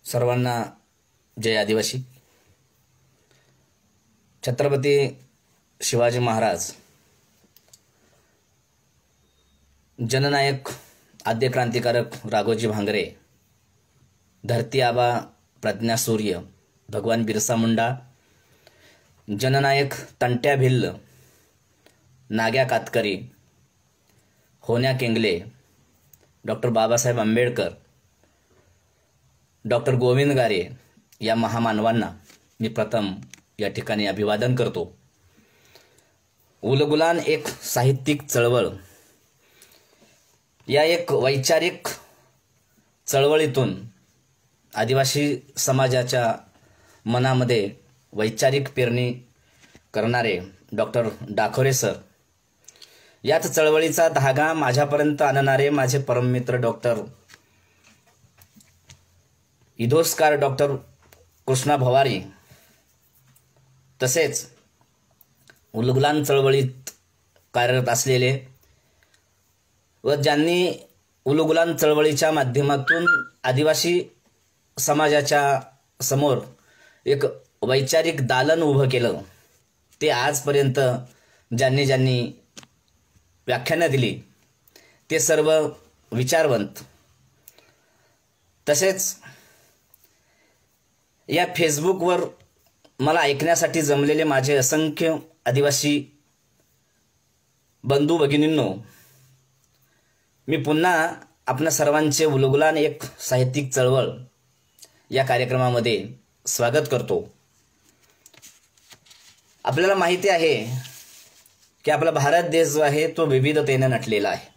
सर्वांना जय आदिवासी. छत्रपती शिवाजी महाराज जननायक आद्य क्रांतिकारक राघोजी भांगरे, धरती आबा प्रज्ञा सूर्य, भगवान बिरसा मुंडा, जननायक तंट्या भिल्ल, नाग्या कातकरी, होन्या केंगले, डॉक्टर बाबासाहेब आंबेडकर, डॉक्टर गोविंद गारे या महामानवांना मी प्रथम या ठिकाणी अभिवादन करतो. उलगुलान एक साहित्यिक चळवळ, या एक वैचारिक चळवळीतून आदिवासी समाजाच्या मनामध्ये वैचारिक पेरणी करणारे डॉक्टर डाखोरे सर, याच चळवळीचा धागा माझ्यापर्यंत आणणारे माझे परममित्र डॉक्टर इधोसकार डॉक्टर कृष्णा भवारी, तसेच उलगुलान चळवळीत कार्यरत असलेले व ज्यांनी उलगुलान चळवळीच्या माध्यमातून आदिवासी समाजाच्या समोर एक वैचारिक दालन उभं केलं, ते आजपर्यंत ज्यांनी ज्यांनी व्याख्यानं दिली ते सर्व विचारवंत, तसेच या फेसबुकवर मला ऐकण्यासाठी जमलेले माझे असंख्य आदिवासी बंधू भगिनींनो, मी पुन्हा आपणा सर्वांचे उलगुलान एक साहित्यिक चळवळ या कार्यक्रमामध्ये स्वागत करतो. आपल्याला माहिती आहे की आपला भारत देश जो आहे तो विविधतेने नटलेला आहे.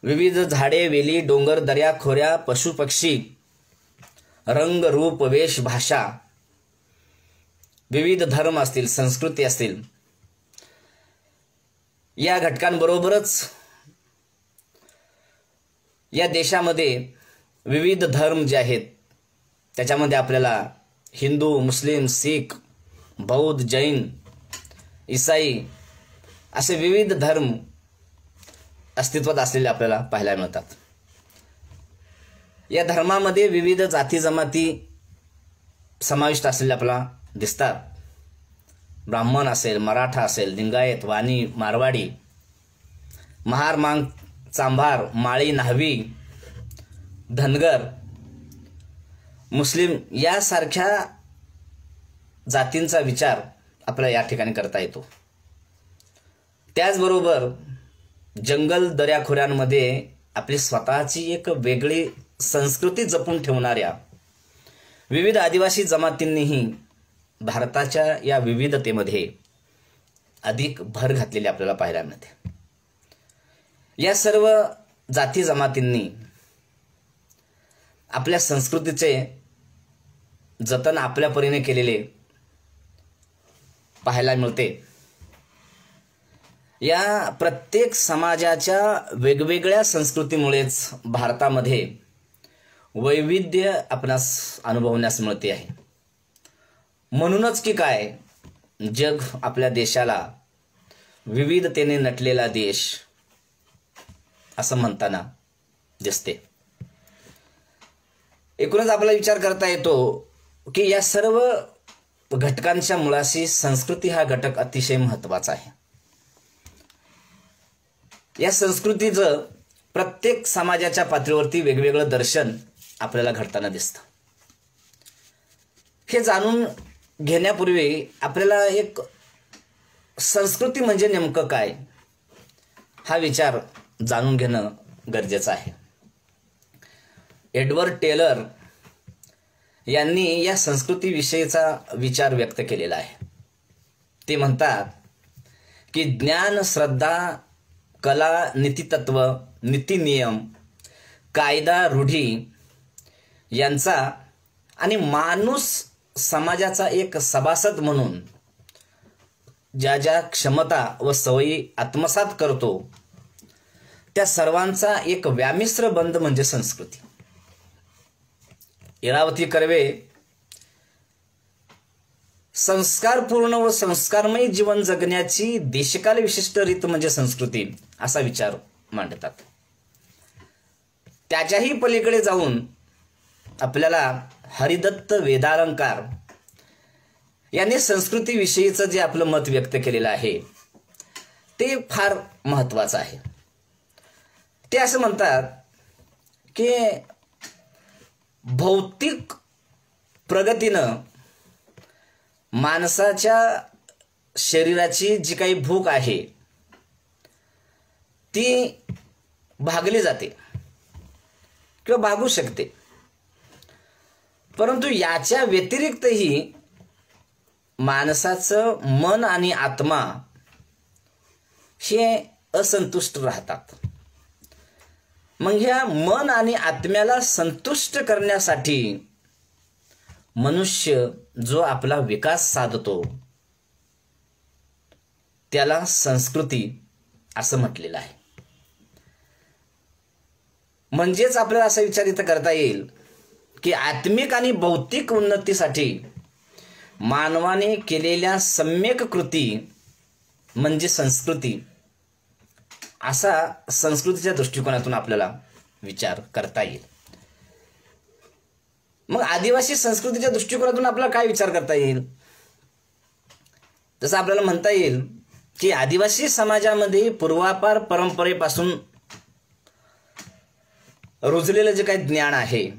विविध झाडे, वेली, डोंगर, दर्या, खोऱ्या, पशु पक्षी, रंग, रूप, वेश, भाषा, विविध धर्म असतील, संस्कृती असतील, या घटकांबरोबरच या देशामध्ये विविध धर्म जे आहेत त्याच्यामध्ये आपल्याला हिंदू, मुस्लिम, शीख, बौद्ध, जैन, ईसाई असे विविध धर्म अस्तित्वात असलेले आपल्याला पाहायला मिळतात. या धर्मामध्ये विविध जाती जमाती समाविष्ट असलेले आपल्याला दिसतात. ब्राह्मण असेल, मराठा असेल, लिंगायत, वाणी, मारवाडी, महार, मांग, चांभार, माळी, न्हावी, धनगर, मुस्लिम यासारख्या जातींचा विचार आपल्याला या ठिकाणी करता येतो. त्याचबरोबर जंगल, दऱ्याखोऱ्यांमध्ये आपली स्वतःची एक वेगळी संस्कृती जपून ठेवणाऱ्या विविध आदिवासी जमातींनीही भारताच्या या विविधतेमध्ये अधिक भर घातलेली आपल्याला पाहायला मिळते. या सर्व जाती जमातींनी आपल्या संस्कृतीचे जतन आपल्या परीने केलेले पाहायला मिळते. या प्रत्येक समाजाच्या वेगवेगळ्या संस्कृतीमुळेच भारतामध्ये वैविध्य आपणास अनुभवण्यास मिळते आहे. म्हणूनच की काय, जग आपल्या देशाला विविधतेने नटलेला देश असं म्हणताना दिसते. एकूणच आपला विचार करता येतो की या सर्व घटकांच्या मुळाशी संस्कृती हा घटक अतिशय महत्त्वाचा आहे. या संस्कृतीचं प्रत्येक समाजाच्या पातळीवरती वेगवेगळं दर्शन आपल्याला घडताना दिसतं. हे जाणून घेण्यापूर्वी आपल्याला एक संस्कृती म्हणजे नेमकं काय हा विचार जाणून घेणं गरजेचं आहे. एडवर्ड टेलर यांनी या संस्कृतीविषयीचा विचार व्यक्त केलेला आहे. ते म्हणतात की ज्ञान, श्रद्धा, कला, नीतितत्व, नीतिनियम, कायदा, रूढी यांचा आणि माणूस समाजाचा एक सभासद म्हणून ज्या ज्या क्षमता व सवयी आत्मसात करतो त्या सर्वांचा एक व्यामिश्र बंध म्हणजे संस्कृती. इरावती कर्वे संस्कारपूर्ण व संस्कारमय जीवन जगण्याची देशकाल विशिष्ट रीत म्हणजे संस्कृती असा विचार मांडतात. त्याच्याही पलीकडे जाऊन आपल्याला हरिदत्त वेदालंकार यांनी संस्कृतीविषयीचं जे आपलं मत व्यक्त केलेलं आहे ते फार महत्त्वाचं आहे. ते असं म्हणतात की भौतिक प्रगतीनं माणसाच्या शरीराची जी काही भूक आहे ती भागली जाते किंवा भागू शकते, परंतु याच्या व्यतिरिक्तही माणसाचं मन आणि आत्मा हे असंतुष्ट राहतात. मग ह्या मन आणि आत्म्याला संतुष्ट करण्यासाठी मनुष्य जो आपला विकास साधतो त्याला संस्कृती असं म्हटलेलं आहे. म्हणजेच आपल्याला असा विचार इथं करता येईल की आत्मिक आणि भौतिक उन्नतीसाठी मानवाने केलेल्या सम्यक कृती म्हणजे संस्कृती, असा संस्कृतीच्या दृष्टिकोनातून आपल्याला विचार करता येईल. मग आदिवासी संस्कृतीच्या दृष्टिकोनातून आपल्याला काय विचार करता येईल? जसं आपल्याला म्हणता येईल की आदिवासी समाजामध्ये पूर्वापार परंपरेपासून रुजलेलं जे काही ज्ञान आहे,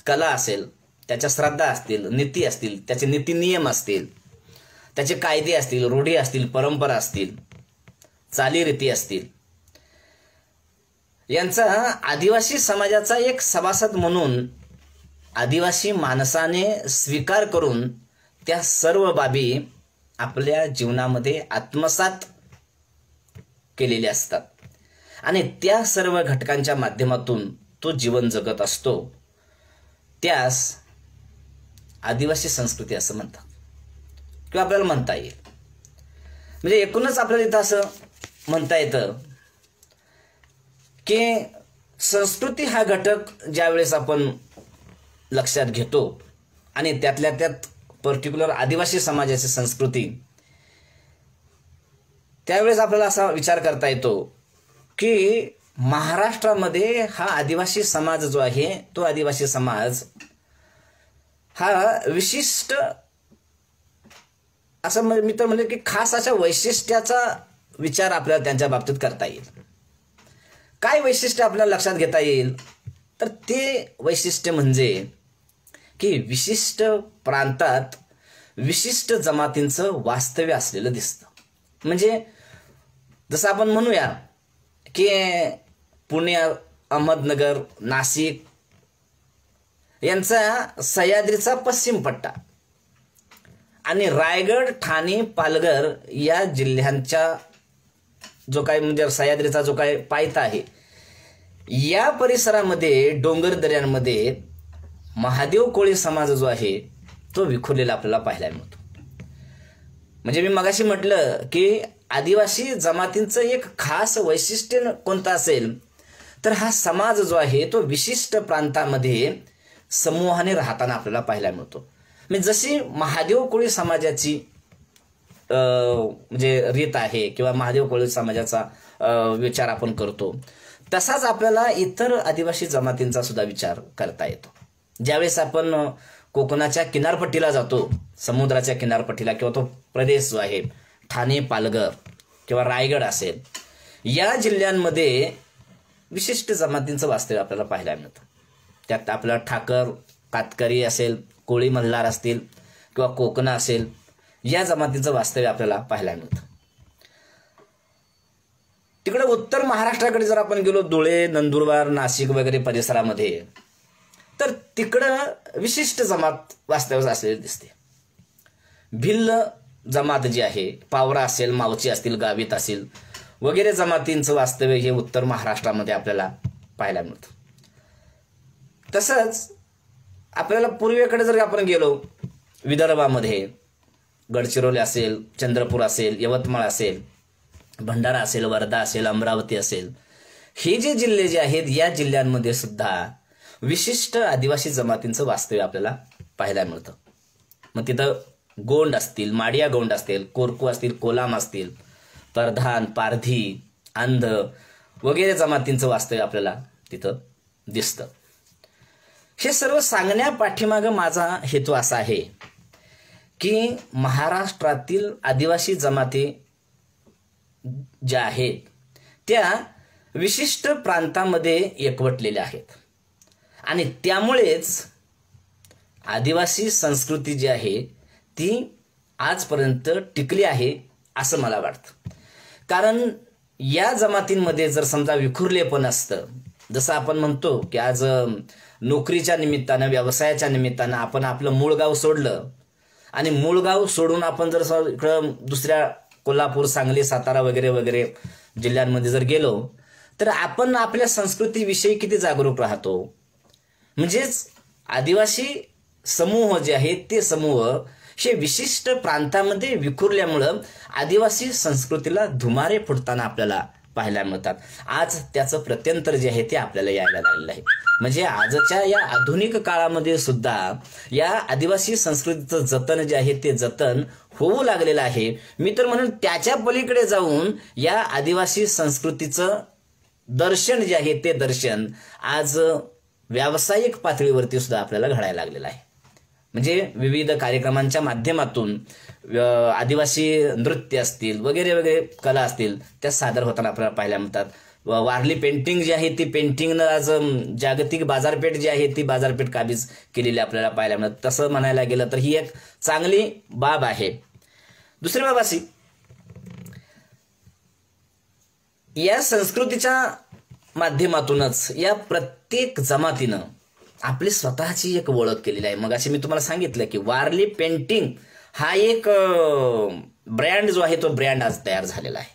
कला असेल, त्याच्या श्रद्धा असतील, नीती असतील, त्याचे नीती नियम असतील, त्याचे कायदे असतील, रूढी असतील, परंपरा असतील, चालीरीती असतील, यांचा आदिवासी समाजाचा एक सभासद म्हणून आदिवासी माणसाने स्वीकार करून त्या सर्व बाबी आपल्या जीवनामध्ये आत्मसात केलेले असतात आणि त्या सर्व घटकांच्या माध्यमातून तो जीवन जगत असतो. त्यास आदिवासी संस्कृती असं म्हणतात किंवा आपल्याला म्हणता येईल. म्हणजे एकूणच आपल्याला इथं असं म्हणता येतं की संस्कृती हा घटक ज्यावेळेस आपण लक्षात घेतो आणि त्यातल्या त्यात पर्टिक्युलर आदिवासी समाजाची संस्कृती, त्यावेळेस आपल्याला असा विचार करता येतो की महाराष्ट्रामध्ये हा आदिवासी समाज जो आहे तो आदिवासी समाज हा विशिष्ट असं मी तर म्हणजे की खास अशा वैशिष्ट्याचा विचार आपल्याला त्यांच्या बाबतीत करता येईल. काय वैशिष्ट्य आपल्याला लक्षात घेता येईल? तर ते वैशिष्ट्य म्हणजे की विशिष्ट प्रांतात विशिष्ट जमातींचं वास्तव्य असलेलं दिसतं. म्हणजे जसं आपण म्हणूया की पुणे, अहमदनगर, नाशिक यांचा सह्याद्रीचा पश्चिम पट्टा आणि रायगड, ठाणे, पालघर या जिल्ह्यांच्या जो काही म्हणजे सह्याद्रीचा जो काही पायथा आहे या परिसरामध्ये डोंगर दऱ्यांमध्ये महादेव कोळी समाज जो आहे तो विखुरलेला आपल्याला पाहायला मिळतो. म्हणजे मी मगाशी म्हटलं की आदिवासी जमातींचं एक खास वैशिष्ट्य कोणतं असेल तर हा समाज जो आहे तो विशिष्ट प्रांतामध्ये समूहाने राहताना आपल्याला पाहायला मिळतो. म्हणजे जशी महादेव कोळी समाजाची म्हणजे रीत आहे किंवा महादेव कोळी समाजाचा विचार आपण करतो तसाच आपल्याला इतर आदिवासी जमातींचा सुद्धा विचार करता येतो. ज्यावेळेस आपण कोकणाच्या किनारपट्टीला जातो, समुद्राच्या किनारपट्टीला किंवा तो प्रदेश जो आहे ठाणे, पालघर किंवा रायगड असेल, या जिल्ह्यांमध्ये विशिष्ट जमातींचं वास्तव्य आपल्याला पाहायला मिळतं. त्यात आपल्याला ठाकर, कातकरी असेल, कोळी मल्हार असतील किंवा कोकण असेल, या जमातींचं वास्तव्य आपल्याला पाहायला मिळतं. तिकडे उत्तर महाराष्ट्राकडे जर आपण गेलो, धुळे, नंदुरबार, नाशिक वगैरे परिसरामध्ये, तर तिकडं विशिष्ट जमात वास्तव्य असलेली दिसते. भिल्ल जमात जी आहे, पावरा असेल, मावची असतील, गावित असेल वगैरे जमातींचं वास्तव्य हे उत्तर महाराष्ट्रामध्ये आपल्याला पाहायला मिळतं. तसंच आपल्याला पूर्वेकडे जर आपण गेलो, विदर्भामध्ये गडचिरोली असेल, चंद्रपूर असेल, यवतमाळ असेल, भंडारा असेल, वर्धा असेल, अमरावती असेल, हे जे जिल्हे जे आहेत या जिल्ह्यांमध्ये सुद्धा विशिष्ट आदिवासी जमातींचं वास्तव्य आपल्याला पाहायला मिळतं. मग तिथं गोंड असतील, माडिया गोंड असतील, कोरकू असतील, कोलाम असतील, परधान, पारधी, अंध वगैरे जमातींचं वास्तव्य आपल्याला तिथं दिसतं. हे सर्व सांगण्यापाठीमागं माझा हेतू असा आहे की महाराष्ट्रातील आदिवासी जमाती ज्या आहेत त्या विशिष्ट प्रांतामध्ये एकवटलेल्या आहेत आणि त्यामुळेच आदिवासी संस्कृती जी आहे ती आजपर्यंत टिकली आहे असं मला वाटतं. कारण या जमातींमध्ये जर समजा विखुरलेपण असतं, जसं आपण म्हणतो की आज नोकरीच्या निमित्तानं व्यवसायाच्या निमित्तानं आपण आपलं मूळ गाव सोडलं आणि मूळ गाव सोडून आपण जर इकडं दुसऱ्या कोल्हापूर, सांगली, सातारा वगैरे वगैरे जिल्ह्यांमध्ये जर गेलो तर आपण आपल्या संस्कृतीविषयी किती जागरूक राहतो. म्हणजेच आदिवासी समूह जे आहेत ते समूह हे विशिष्ट प्रांतामध्ये विखुरल्यामुळं आदिवासी संस्कृतीला धुमारे फुटताना आपल्याला पाहायला मिळतात. आज त्याचं प्रत्यंतर जे आहे ते आपल्याला यायला लागलेलं आहे. म्हणजे आजच्या या आधुनिक काळामध्ये सुद्धा या आदिवासी संस्कृतीचं जतन जे आहे ते जतन होऊ लागलेलं आहे. मी तर म्हणून त्याच्या पलीकडे जाऊन या आदिवासी संस्कृतीचं दर्शन जे आहे ते दर्शन आज व्यावसायिक पातळीवरती सुद्धा आपल्याला घडायला लागलेलं आहे. म्हणजे विविध कार्यक्रमांच्या माध्यमातून आदिवासी नृत्य असतील वगैरे वगैरे कला असतील त्या सादर होताना आपल्याला पाहायला मिळतात. वारली पेंटिंग जी आहे ती पेंटिंगनं आज जागतिक बाजारपेठ जी आहे ती बाजारपेठ काबीज केलेली आपल्याला पाहायला मिळतात. तसं म्हणायला गेलं तर ही एक चांगली बाब आहे. दुसरी बाब अशी, या संस्कृतीच्या माध्यमातूनच या प्रत्येक जमातीनं आपली स्वतःची एक ओळख केलेली आहे. मग अशी मी तुम्हाला सांगितलं की वारली पेंटिंग हा एक ब्रँड जो आहे तो ब्रँड आज तयार झालेला आहे.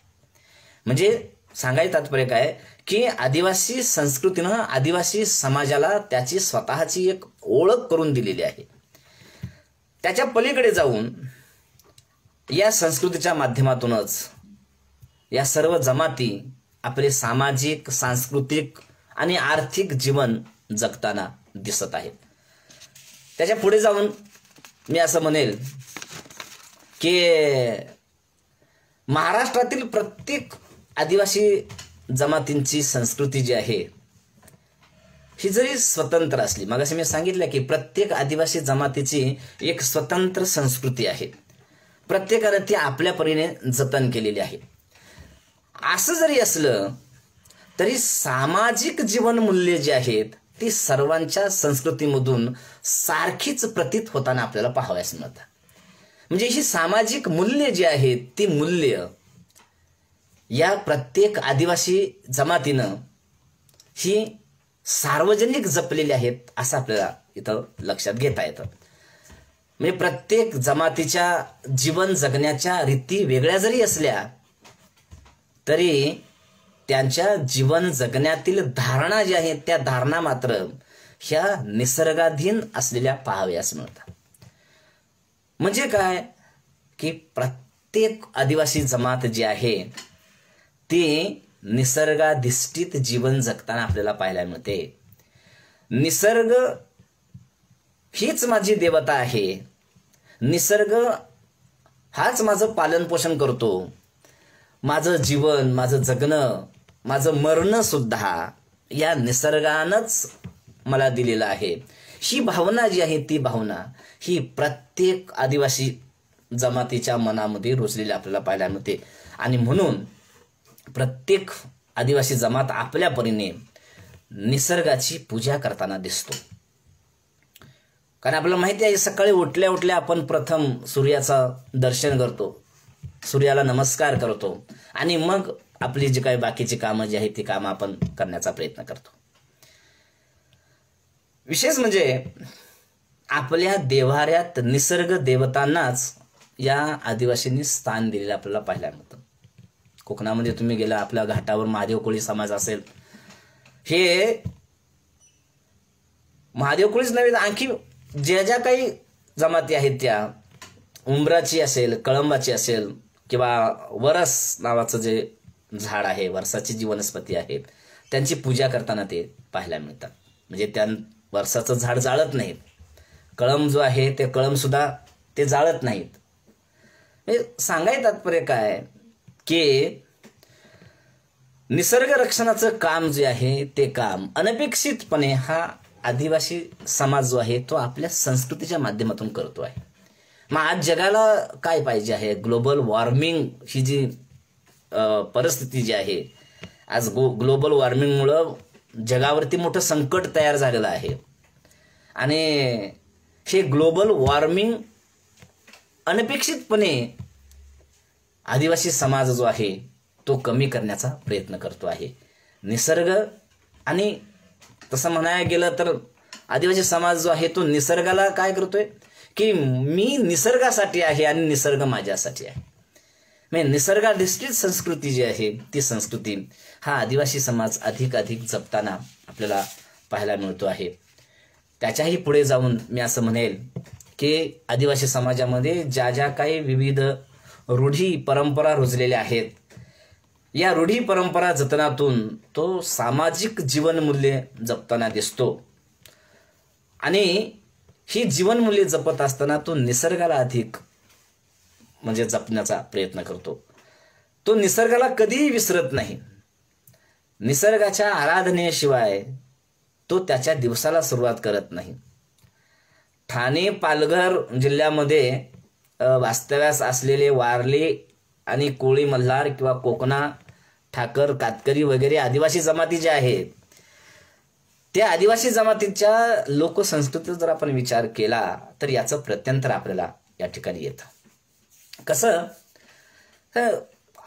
म्हणजे सांगायचं तात्पर्य काय की आदिवासी संस्कृतीनं आदिवासी समाजाला त्याची स्वतःची एक ओळख करून दिलेली आहे. त्याच्या पलीकडे जाऊन या संस्कृतीच्या माध्यमातूनच या सर्व जमाती आपले सामाजिक, सांस्कृतिक आणि आर्थिक जीवन जगताना दिसत आहेत. त्याच्या पुढे जाऊन मी असं म्हणेल की महाराष्ट्रातील प्रत्येक आदिवासी जमातींची संस्कृती जी आहे ही जरी स्वतंत्र असली, मग असं मी सांगितलं की प्रत्येक आदिवासी जमातीची एक स्वतंत्र संस्कृती आहे, प्रत्येकाने ती आपल्या परीने जतन केलेली आहे. असं जरी असलं तरी सामाजिक जीवन मूल्ये जी आहेत ती सर्वांच्या संस्कृतीमधून सारखीच प्रतीत होताना आपल्याला पाहावयास मिळतात. म्हणजे ही सामाजिक मूल्ये जी आहेत ती मूल्य या प्रत्येक आदिवासी जमातीनं ही सार्वजनिक जपलेली आहेत असं आपल्याला इथं लक्षात घेता येतं. म्हणजे प्रत्येक जमातीच्या जीवन जगण्याच्या रीती वेगळ्या जरी असल्या तरी त्यांच्या जीवन जगण्यातील धारणा ज्या आहेत त्या धारणा मात्र ह्या निसर्गाधीन असलेल्या पाहाव्यास मिळतात. म्हणजे काय की प्रत्येक आदिवासी जमात जी आहे ती निसर्गाधिष्ठित जीवन जगताना आपल्याला पाहायला मिळते. निसर्ग हीच माझी देवता आहे, निसर्ग हाच माझं पालन पोषण करतो, माझं जीवन, माझं जगणं, माझं मरणं सुद्धा या निसर्गानंच मला दिलेलं आहे. ही भावना जी आहे ती भावना ही प्रत्येक आदिवासी जमातीच्या मनामध्ये रुजलेली आपल्याला पाहायला मिळते. आणि म्हणून प्रत्येक आदिवासी जमात आपल्या परीने निसर्गाची पूजा करताना दिसतो. कारण आपल्याला माहिती आहे सकाळी उठल्या उठल्या आपण प्रथम सूर्याचं दर्शन करतो, सूर्याला नमस्कार करतो आणि मग आपली जी काही बाकीची कामं जी आहेत ती कामं आपण करण्याचा प्रयत्न करतो. विशेष म्हणजे आपल्या देव्हाऱ्यात निसर्ग देवतांनाच या आदिवासींनी स्थान दिलेलं आपल्याला पाहायला मिळतं. कोकणामध्ये तुम्ही गेला, आपल्या घाटावर महादेव कोळी समाज असेल, हे महादेव कोळीच नव्हे, आणखी ज्या ज्या काही जमाती आहेत त्या उंबराची असेल, कळंबाची असेल किंवा वरस नावाचं जे झाड आहे, वरसाची जी वनस्पती आहे त्यांची पूजा करताना ते पाहायला मिळतात. म्हणजे त्या वरसाचं झाड जाळत नाहीत, कळंब जो आहे ते कळंब सुद्धा ते जाळत नाहीत. म्हणजे सांगायचं तात्पर्य काय की निसर्ग रक्षणाचं काम जे आहे ते काम अनपेक्षितपणे हा आदिवासी समाज जो आहे तो आपल्या संस्कृतीच्या माध्यमातून करतो आहे. मग आज जगाला काय पाहिजे आहे? ग्लोबल वॉर्मिंग ही जी परिस्थिती जी आहे, आज ग्लोबल वॉर्मिंगमुळं जगावरती मोठं संकट तयार झालेलं आहे. आणि हे ग्लोबल वॉर्मिंग अनपेक्षितपणे आदिवासी समाज जो आहे तो कमी करण्याचा प्रयत्न करतो आहे. निसर्ग आणि तसं म्हणायला गेलं तर आदिवासी समाज जो आहे तो निसर्गाला काय करतोय की मी निसर्गासाठी आहे आणि निसर्ग माझ्यासाठी आहे. म्हणजे निसर्गाधिष्ठित संस्कृती जी आहे ती संस्कृती हा आदिवासी समाज अधिक जपताना आपल्याला पाहायला मिळतो आहे. त्याच्याही पुढे जाऊन मी असं म्हणेल की आदिवासी समाजामध्ये ज्या काही विविध रूढी परंपरा रुजलेल्या आहेत, या रूढी परंपरा जतनातून तो सामाजिक जीवनमूल्ये जपताना दिसतो. आणि ही जीवनमूल्ये जपत असताना तो निसर्गाला अधिक म्हणजे जपण्याचा प्रयत्न करतो. तो निसर्गाला कधीही विसरत नाही. निसर्गाच्या आराधनेशिवाय तो त्याच्या दिवसाला सुरुवात करत नाही. ठाणे पालघर जिल्ह्यामध्ये वास्तव्यास असलेले वारली आणि कोळी मल्हार किंवा कोकणा ठाकर कातकरी वगैरे आदिवासी जमाती ज्या आहेत, त्या आदिवासी जमातीच्या लोकसंस्कृतीचा जर आपण विचार केला तर याचं प्रत्यंतर आपल्याला या ठिकाणी येतं. कसं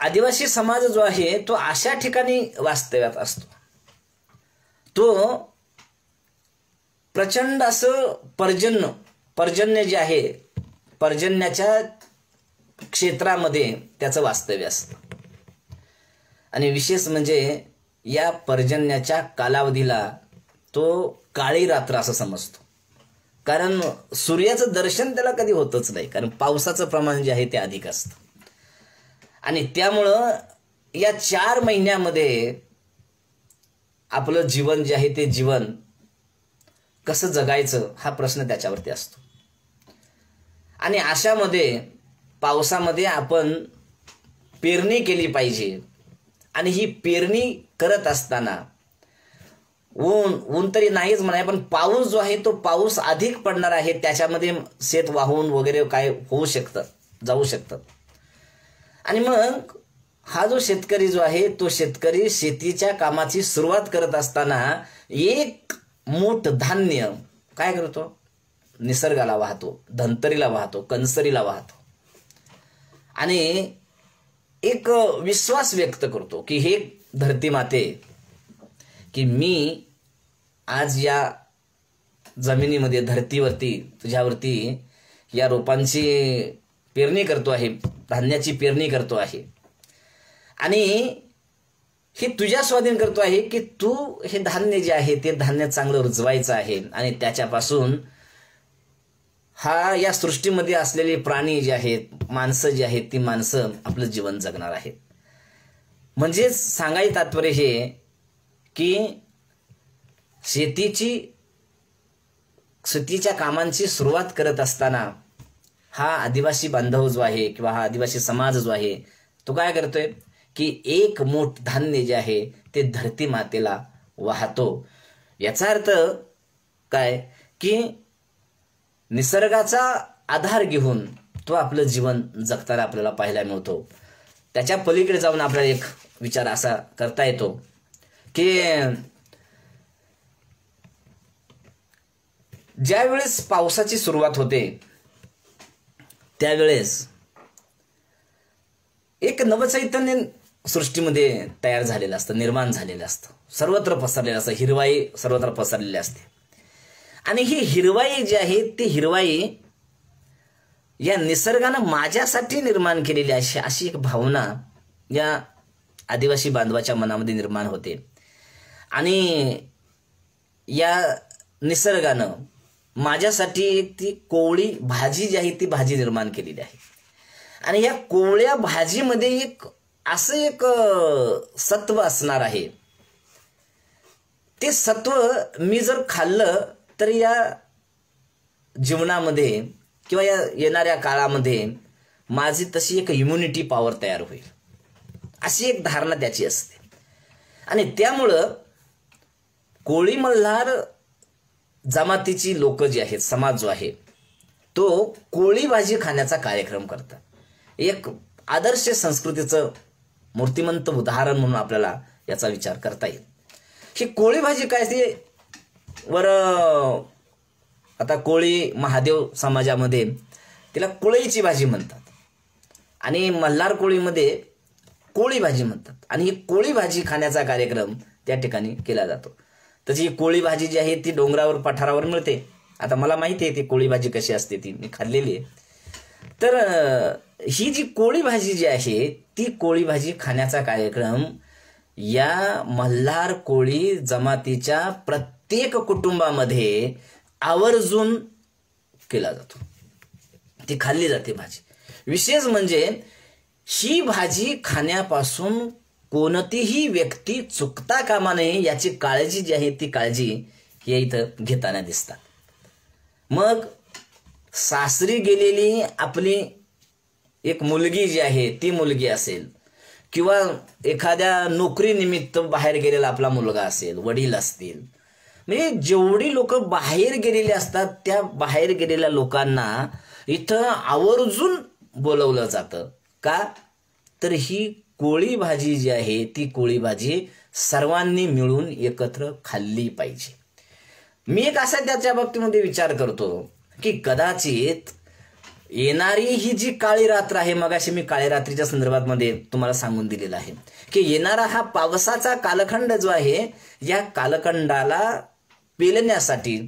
आदिवासी समाज जो आहे तो अशा ठिकाणी वास्तव्यात असतो, तो प्रचंड असं पर्जन्य जे आहे, पर्जन्याच्या क्षेत्रामध्ये त्याचं वास्तव्य असतं. आणि विशेष म्हणजे या पर्जन्याच्या कालावधीला तो काळी रात्र असं समजतो. कारण सूर्याचं दर्शन त्याला कधी होतच नाही, कारण पावसाचं प्रमाण जे आहे ते अधिक असतं. आणि त्यामुळं या 4 महिन्यामध्ये आपलं जीवन जे आहे ते जीवन कसं जगायचं हा प्रश्न त्याच्यावरती असतो. आणि अशामध्ये पावसामध्ये आपण पेरणी केली पाहिजे. आणि ही पेरणी करत असताना ऊन तरी नाहीच म्हणाय, पण पाऊस जो आहे तो पाऊस अधिक पडणार आहे, त्याच्यामध्ये शेत वाहून वगैरे काय होऊ शकतं, जाऊ शकतं. आणि मग हा जो शेतकरी जो आहे तो शेतकरी शेतीच्या कामाची सुरुवात करत असताना एक मूठ धान्य काय करतो? निसर्गाला वाहतो, धन्वंतरीला वाहतो, कणसरीला वाहतो. आणि एक विश्वास व्यक्त करतो की हे धरती माते, की मी आज या जमिनीमध्ये धरतीवरती तुझ्यावरती या रोपांची पेरणी करतो आहे, धान्याची पेरणी करतो आहे. आणि हे तुझ्या स्वाधीन करतो आहे की तू हे धान्य जे आहे ते धान्य चांगलं रुजवायचं आहे. आणि त्याच्यापासून हा या सृष्टीमध्ये असलेले प्राणी जे आहेत, माणसं जी आहेत, ती माणसं आपलं जीवन जगणार आहेत. म्हणजे सांगायचं तात्पर्य हे की शेतीच्या कामांची सुरुवात करत असताना हा आदिवासी बांधव जो आहे किंवा हा आदिवासी समाज जो आहे तो काय करतोय की एक मूठ धान्य जे आहे ते धरती मातेला वाहतो. याचा अर्थ काय की निसर्गाचा आधार घेऊन तो आपलं जीवन जगताना आपल्याला पाहायला मिळतो. त्याच्या पलीकडे जाऊन आपल्याला एक विचार असा करता येतो की ज्यावेळेस पावसाची सुरुवात होते त्यावेळेस एक नवचैतन्य सृष्टीमध्ये तयार झालेलं असतं, निर्माण झालेलं असतं, सर्वत्र पसरलेलं असतं, हिरवाई सर्वत्र पसरलेली असते. आणि ही हिरवाई जी आहे ती हिरवाई या निसर्गानं माझ्यासाठी निर्माण केलेली अशी एक भावना या आदिवासी बांधवाच्या मनामध्ये निर्माण होते. आणि या निसर्गानं माझ्यासाठी एक ती कोवळी भाजी जी आहे ती भाजी निर्माण केलेली आहे. आणि या कोवळ्या भाजीमध्ये एक असं एक सत्व असणार आहे, ते सत्व मी जर खाल्लं तर या जीवनामध्ये किंवा या येणाऱ्या काळामध्ये माझी तशी एक इम्युनिटी पॉवर तयार होईल, अशी एक धारणा त्याची असते. आणि त्यामुळं कोळी मल्हार जमातीची लोक जी आहेत, समाज जो आहे तो कोळी भाजी खाण्याचा कार्यक्रम करतात. एक आदर्श संस्कृतीचं मूर्तिमंत उदाहरण म्हणून आपल्याला याचा विचार करता येईल. ही कोळी भाजी काय ते आता कोळी महादेव समाजामध्ये तिला कोळीची भाजी म्हणतात आणि मल्हार कोळीमध्ये कोळी भाजी म्हणतात. आणि ही कोळी भाजी खाण्याचा कार्यक्रम त्या ठिकाणी केला जातो. तशी कोळी भाजी जी आहे ती डोंगरावर पठारावर मिळते. आता मला माहिती आहे ती कोळी भाजी कशी असते, ती मी खाल्लेली आहे. तर ही जी कोळी भाजी जी आहे ती कोळी भाजी खाण्याचा कार्यक्रम या मल्हार कोळी जमातीच्या प्रत्येक कुटुंबामध्ये आवर्जून केला जातो. ती खाल्ली जाते भाजी. विशेष म्हणजे ही भाजी खाण्यापासून कोणतीही व्यक्ती चुकता कामा नये याची काळजी जी आहे ती काळजी हे इथं घेताना दिसतात. मग सासरी गेलेली आपली एक मुलगी जी आहे ती मुलगी असेल किंवा एखाद्या नोकरीनिमित्त बाहेर गेलेला आपला मुलगा असेल, वडील असतील, म्हणजे जेवढी लोक बाहेर गेलेली असतात त्या बाहेर गेलेल्या लोकांना इथं आवर्जून बोलवलं जातं. का तर ही कोळी भाजी जी आहे ती कोळी भाजी सर्वांनी मिळून एकत्र खाल्ली पाहिजे. मी एक असा त्याच्या बाबतीमध्ये विचार करतो की कदाचित येणारी ही जी काळी रात्र आहे, मगाशी मी काळी रात्रीच्या संदर्भात मध्ये तुम्हाला सांगून दिलेलं आहे की येणारा हा पावसाचा कालखंड जो आहे या कालखंडाला पेलण्यासाठी,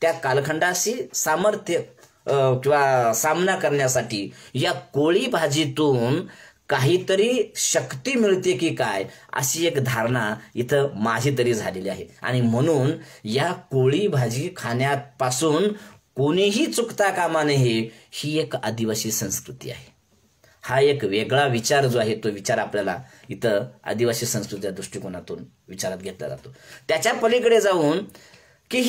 त्या कालखंडाशी सामर्थ्य किंवा सामना करण्यासाठी या कोळी भाजीतून काहीतरी शक्ती मिळते की काय अशी एक धारणा इथं माझी तरी झालेली आहे. आणि म्हणून या कोळी भाजी खाण्यापासून कोणीही चुकता कामा नये ही एक आदिवासी संस्कृती आहे. हा एक वेगळा विचार जो आहे तो विचार आपल्याला इथं आदिवासी संस्कृतीच्या दृष्टिकोनातून विचारात घेतला जातो. त्याच्या पलीकडे जाऊन की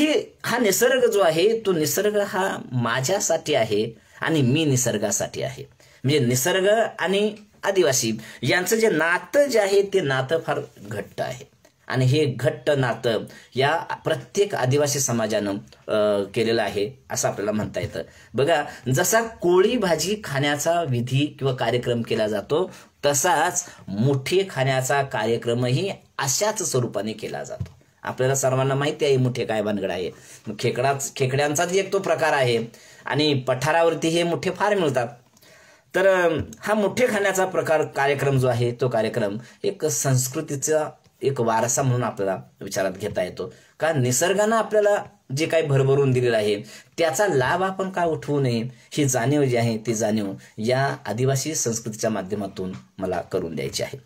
हा निसर्ग जो आहे तो निसर्ग हा माझ्यासाठी आहे आणि मी निसर्गासाठी आहे. म्हणजे निसर्ग आणि आदिवासी यांचं जे नातं जे आहे ते नातं फार घट्ट आहे आणि हे घट्ट नातं या प्रत्येक आदिवासी समाजानं केलेलं आहे असं आपल्याला म्हणता येतं. बघा, जसा कोळी भाजी खाण्याचा विधी किंवा कार्यक्रम केला जातो तसाच मुठे खाण्याचा कार्यक्रमही अशाच स्वरूपाने केला जातो. आपल्याला सर्वांना माहिती आहे मुठे काय भानगड आहे. खेकड्यांचाच एक तो प्रकार आहे आणि पठारावरती हे मुठे फार मिळतात. तर हा मुठे खाण्याचा प्रकार कार्यक्रम जो आहे तो कार्यक्रम एक संस्कृतीचा एक वारसा म्हणून आपल्याला विचारात घेता येतो. का निसर्गानं आपल्याला जे काही भरभरून दिलेलं आहे त्याचा लाभ आपण का उठवू नये ही जाणीव जी आहे ती जाणीव या आदिवासी संस्कृतीच्या माध्यमातून मला करून द्यायची आहे.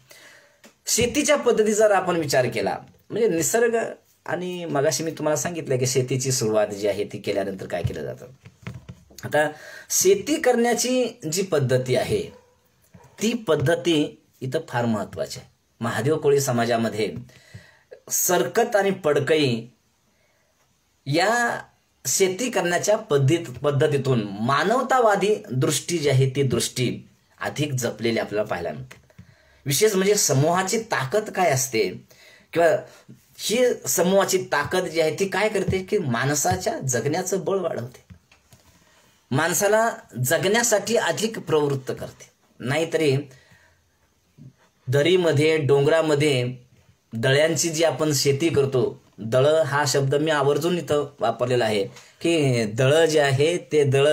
शेतीच्या पद्धती जर आपण विचार केला म्हणजे निसर्ग आणि मगाशी मी तुम्हाला सांगितलं की शेतीची सुरुवात जी आहे ती केल्यानंतर काय केलं जातं. आता शेती करण्याची जी पद्धती आहे ती पद्धती इथं फार महत्वाची आहे. महादेव कोळी समाजामध्ये सरकत आणि पडकई या शेती करण्याच्या पद्धतीतून मानवतावादी दृष्टी जी आहे ती दृष्टी अधिक जपलेली आपल्याला पाहायला मिळते. विशेष म्हणजे समूहाची ताकद काय असते किंवा ही समूहाची ताकद जी आहे ती काय करते की माणसाच्या जगण्याचं बळ वाढवते, माणसाला जगण्यासाठी अधिक प्रवृत्त करते. नाहीतरी दरीमध्ये डोंगरामध्ये दळ्यांची जी आपण शेती करतो, दळ हा शब्द मी आवर्जून इथं वापरलेला आहे की दळ जे आहे ते दळ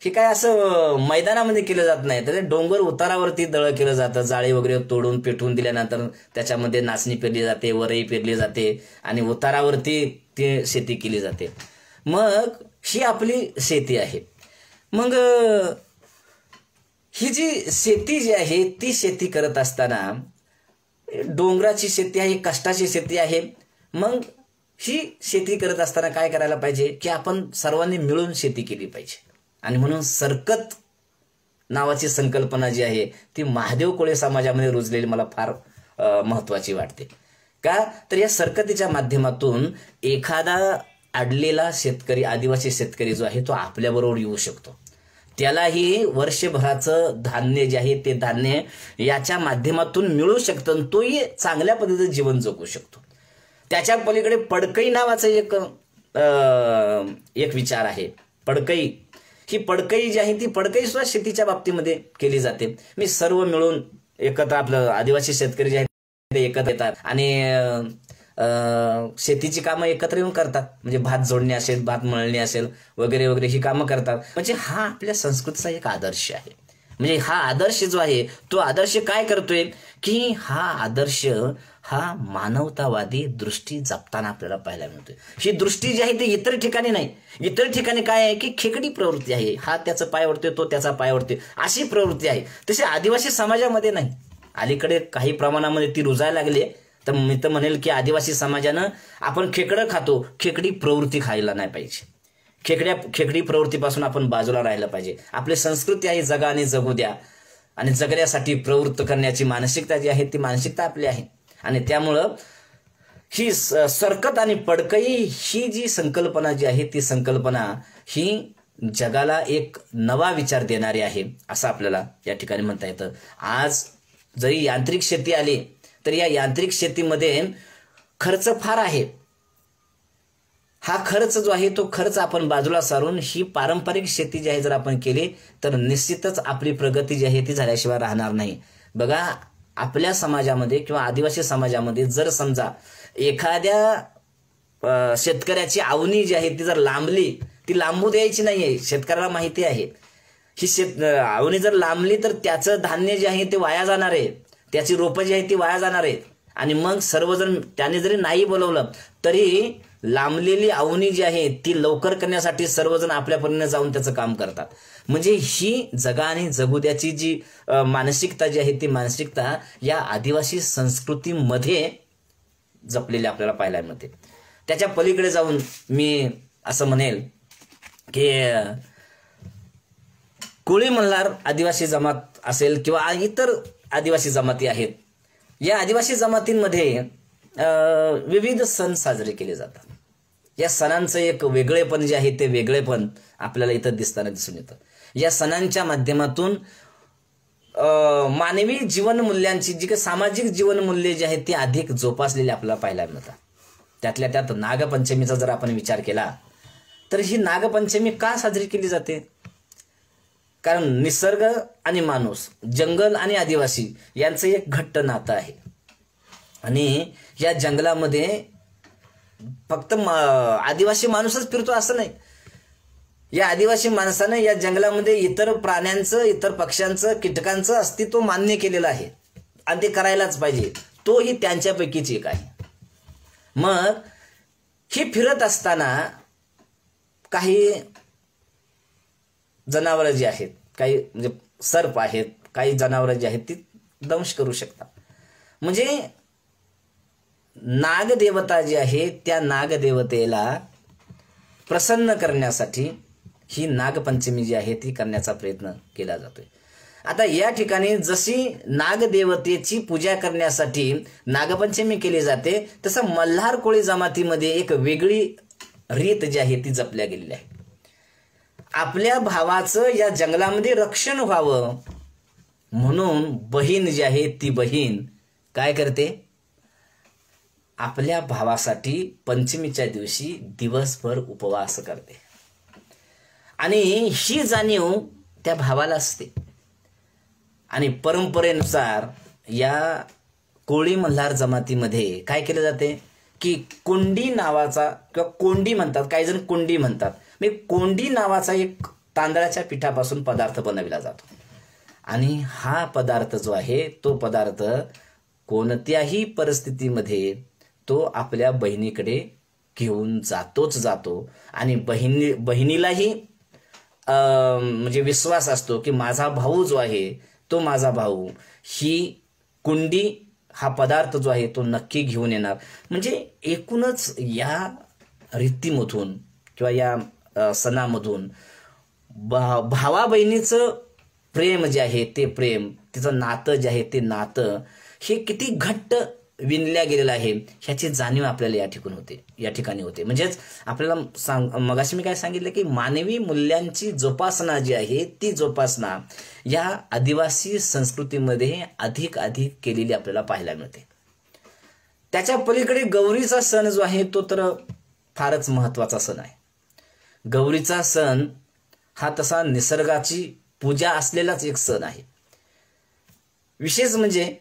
हे काय असं मैदानामध्ये केलं जात नाही, तर डोंगर उतारावरती दळ केलं जातं. जाळी वगैरे तोडून पेटवून दिल्यानंतर त्याच्यामध्ये नाचणी पेरली जाते, वरई पेरली जाते आणि उतारावरती ती शेती केली जाते. मग ही आपली शेती आहे. मग ही जी शेती जी आहे ती शेती करत असताना डोंगराची शेती आहे, कष्टाची शेती आहे. मग ही शेती करत असताना काय करायला पाहिजे की आपण सर्वांनी मिळून शेती केली पाहिजे. आणि म्हणून सरकत नावाची संकल्पना जी आहे ती महादेव कोळी समाजामध्ये रुजलेली मला फार महत्वाची वाटते. का तर या सरकतीच्या माध्यमातून एखादा अडलेला शेतकरी, आदिवासी शेतकरी जो आहे तो आपल्याबरोबर येऊ शकतो. त्यालाही वर्षभराचं धान्य जे आहे ते धान्य याच्या माध्यमातून मिळू शकतं, तोही चांगल्या पद्धतीने जीवन जगू शकतो. त्याच्या पलीकडे पडकई नावाचं एक एक विचार आहे पडकई. ही पडकई जी आहे ती पडकई सुद्धा शेतीच्या बाबतीमध्ये केली जाते. मी सर्व मिळून एकत्र आपलं आदिवासी शेतकरी जे आहेत ते एकत्र येतात आणि शेतीची कामं एकत्र येऊन करतात. म्हणजे भात जोडणे असेल, भात मळणे असेल वगैरे वगैरे ही कामं करतात. म्हणजे हा आपल्या संस्कृतीचा एक आदर्श आहे. म्हणजे हा आदर्श जो आहे तो आदर्श काय करतोय की हा आदर्श हा मानवतावादी दृष्टी जपताना आपल्याला पाहायला मिळतोय. ही दृष्टी जी आहे ती इतर ठिकाणी नाही. इतर ठिकाणी काय आहे की खेकडी प्रवृत्ती आहे. हा त्याचा पाय ओढतोय, तो त्याचा पाय ओढतोय, अशी प्रवृत्ती आहे. तशी आदिवासी समाजामध्ये नाही. अलीकडे काही प्रमाणामध्ये ती रुजायला लागली. तर मी तर म्हणेल की आदिवासी समाजानं आपण खेकडं खातो, खेकडी प्रवृत्ती खायला नाही पाहिजे. खेकडी प्रवृत्तीपासून आपण बाजूला राहायला पाहिजे. आपली संस्कृती आहे जगा आणि जगू द्या, आणि जगण्यासाठी प्रवृत्त करण्याची मानसिकता जी आहे ती मानसिकता आपली आहे. आणि त्यामुळं ही सरकत आणि पडकई ही जी संकल्पना जी आहे ती संकल्पना ही जगाला एक नवा विचार देणारी आहे असं आपल्याला या ठिकाणी म्हणता येतं. आज जरी यांत्रिक शेती आली तर या यांत्रिक शेतीमध्ये खर्च फार आहे. हा खर्च जो आहे तो खर्च आपण बाजूला सारून ही पारंपरिक शेती जी आहे जर आपण केली तर निश्चितच आपली प्रगती जी आहे ती झाल्याशिवाय राहणार नाही. बघा, आपल्या समाजामध्ये किंवा आदिवासी समाजामध्ये जर समजा एखाद्या शेतकऱ्याची आवनी जी आहे ती जर लांबली, ती लांबू द्यायची नाहीये. शेतकऱ्याला माहिती आहे ही आवनी जर लांबली तर त्याचं धान्य जे आहे ते वाया जाणार आहे, त्याची रोपं जी आहे ती वाया जाणार आहेत. आणि मग सर्वजण त्याने जरी नाही बोलवलं तरी लांबलेली आवनी जी आहे ती लवकर करण्यासाठी सर्वजण आपल्या परीने जाऊन त्याचं काम करतात. म्हणजे ही जगा आणि जगुद्याची जी मानसिकता जी आहे ती मानसिकता या आदिवासी संस्कृतीमध्ये जपलेली आपल्याला पाहायला मिळते. त्याच्या पलीकडे जाऊन मी असं म्हणेल की कोळी मल्हार आदिवासी जमात असेल किंवा इतर आदिवासी जमाती आहेत, या आदिवासी जमातींमध्ये विविध सण साजरे केले जातात. या सणांचं एक वेगळेपण जे आहे ते वेगळेपण आपल्याला इथं दिसून येतं. या सणांच्या माध्यमातून मानवी जीवनमूल्यांची जी काही सामाजिक जीवनमूल्ये जी आहेत ती अधिक जोपासलेली आपल्याला पाहायला मिळतात. त्यातल्या त्यात नागपंचमीचा जर आपण विचार केला तर ही नागपंचमी का साजरी केली जाते? कारण निसर्ग आणि माणूस, जंगल आणि आदिवासी यांचं एक घट्ट नातं आहे. आणि या जंगलामध्ये फक्त आदिवासी माणूसच फिरतो असं नाही. या आदिवासी माणसानं या जंगलामध्ये इतर प्राण्यांचं, इतर पक्ष्यांचं, कीटकांचं अस्तित्व मान्य केलेलं आहे आणि ते करायलाच पाहिजे. तोही त्यांच्यापैकीच एक आहे. मग ही फिरत असताना काही जनावरं जी आहेत, काही म्हणजे सर्प आहेत, काही जनावरं जी आहेत ती दंश करू शकतात. म्हणजे नागदेवता जी आहे त्या नागदेवतेला प्रसन्न करण्यासाठी ही नागपंचमी जी आहे ती करण्याचा प्रयत्न केला जातोय. आता या ठिकाणी जशी नागदेवतेची पूजा करण्यासाठी नागपंचमी केली जाते तसं मल्हार कोळी जमातीमध्ये एक वेगळी रीत जी आहे ती जपल्या गेलेली आहे. आपल्या भावाचं या जंगलामध्ये रक्षण व्हावं म्हणून बहीण जी आहे ती बहीण काय करते, आपल्या भावासाठी पंचमीच्या दिवशी दिवसभर उपवास करते. आणि ही जाणीव त्या भावाला असते. आणि परंपरेनुसार या कोळी मल्हार जमातीमध्ये काय केलं जाते की कोंडी नावाचा किंवा कोंडी म्हणतात, काही जण कोंडी म्हणतात, मी कोंडी नावाचा एक तांदळाच्या पिठापासून पदार्थ बनविला जातो. आणि हा पदार्थ जो आहे तो पदार्थ कोणत्याही परिस्थितीमध्ये तो आपल्या बहिणीकडे घेऊन जातो. आणि बहिणीलाही म्हणजे विश्वास असतो की माझा भाऊ जो आहे तो माझा भाऊ ही कुंडी हा पदार्थ जो आहे तो नक्की घेऊन येणार. म्हणजे एकूणच या रीतीमधून किंवा या सणामधून भावा बहिणीचं प्रेम जे आहे ते प्रेम, तिचं नातं जे आहे ते नातं हे किती घट्ट विणल्या गेलेलं आहे ह्याची जाणीव आपल्याला या ठिकाणी होते. म्हणजेच आपल्याला मगाशी मी काय सांगितलं की मानवी मूल्यांची जोपासना जी आहे ती जोपासना या आदिवासी संस्कृतीमध्ये अधिक केलेली आपल्याला पाहायला मिळते. त्याच्या पलीकडे गौरीचा सण जो आहे तो तर फारच महत्त्वाचा सण आहे. गौरीचा सण हा तसा निसर्गाची पूजा असलेलाच एक सण आहे. विशेष म्हणजे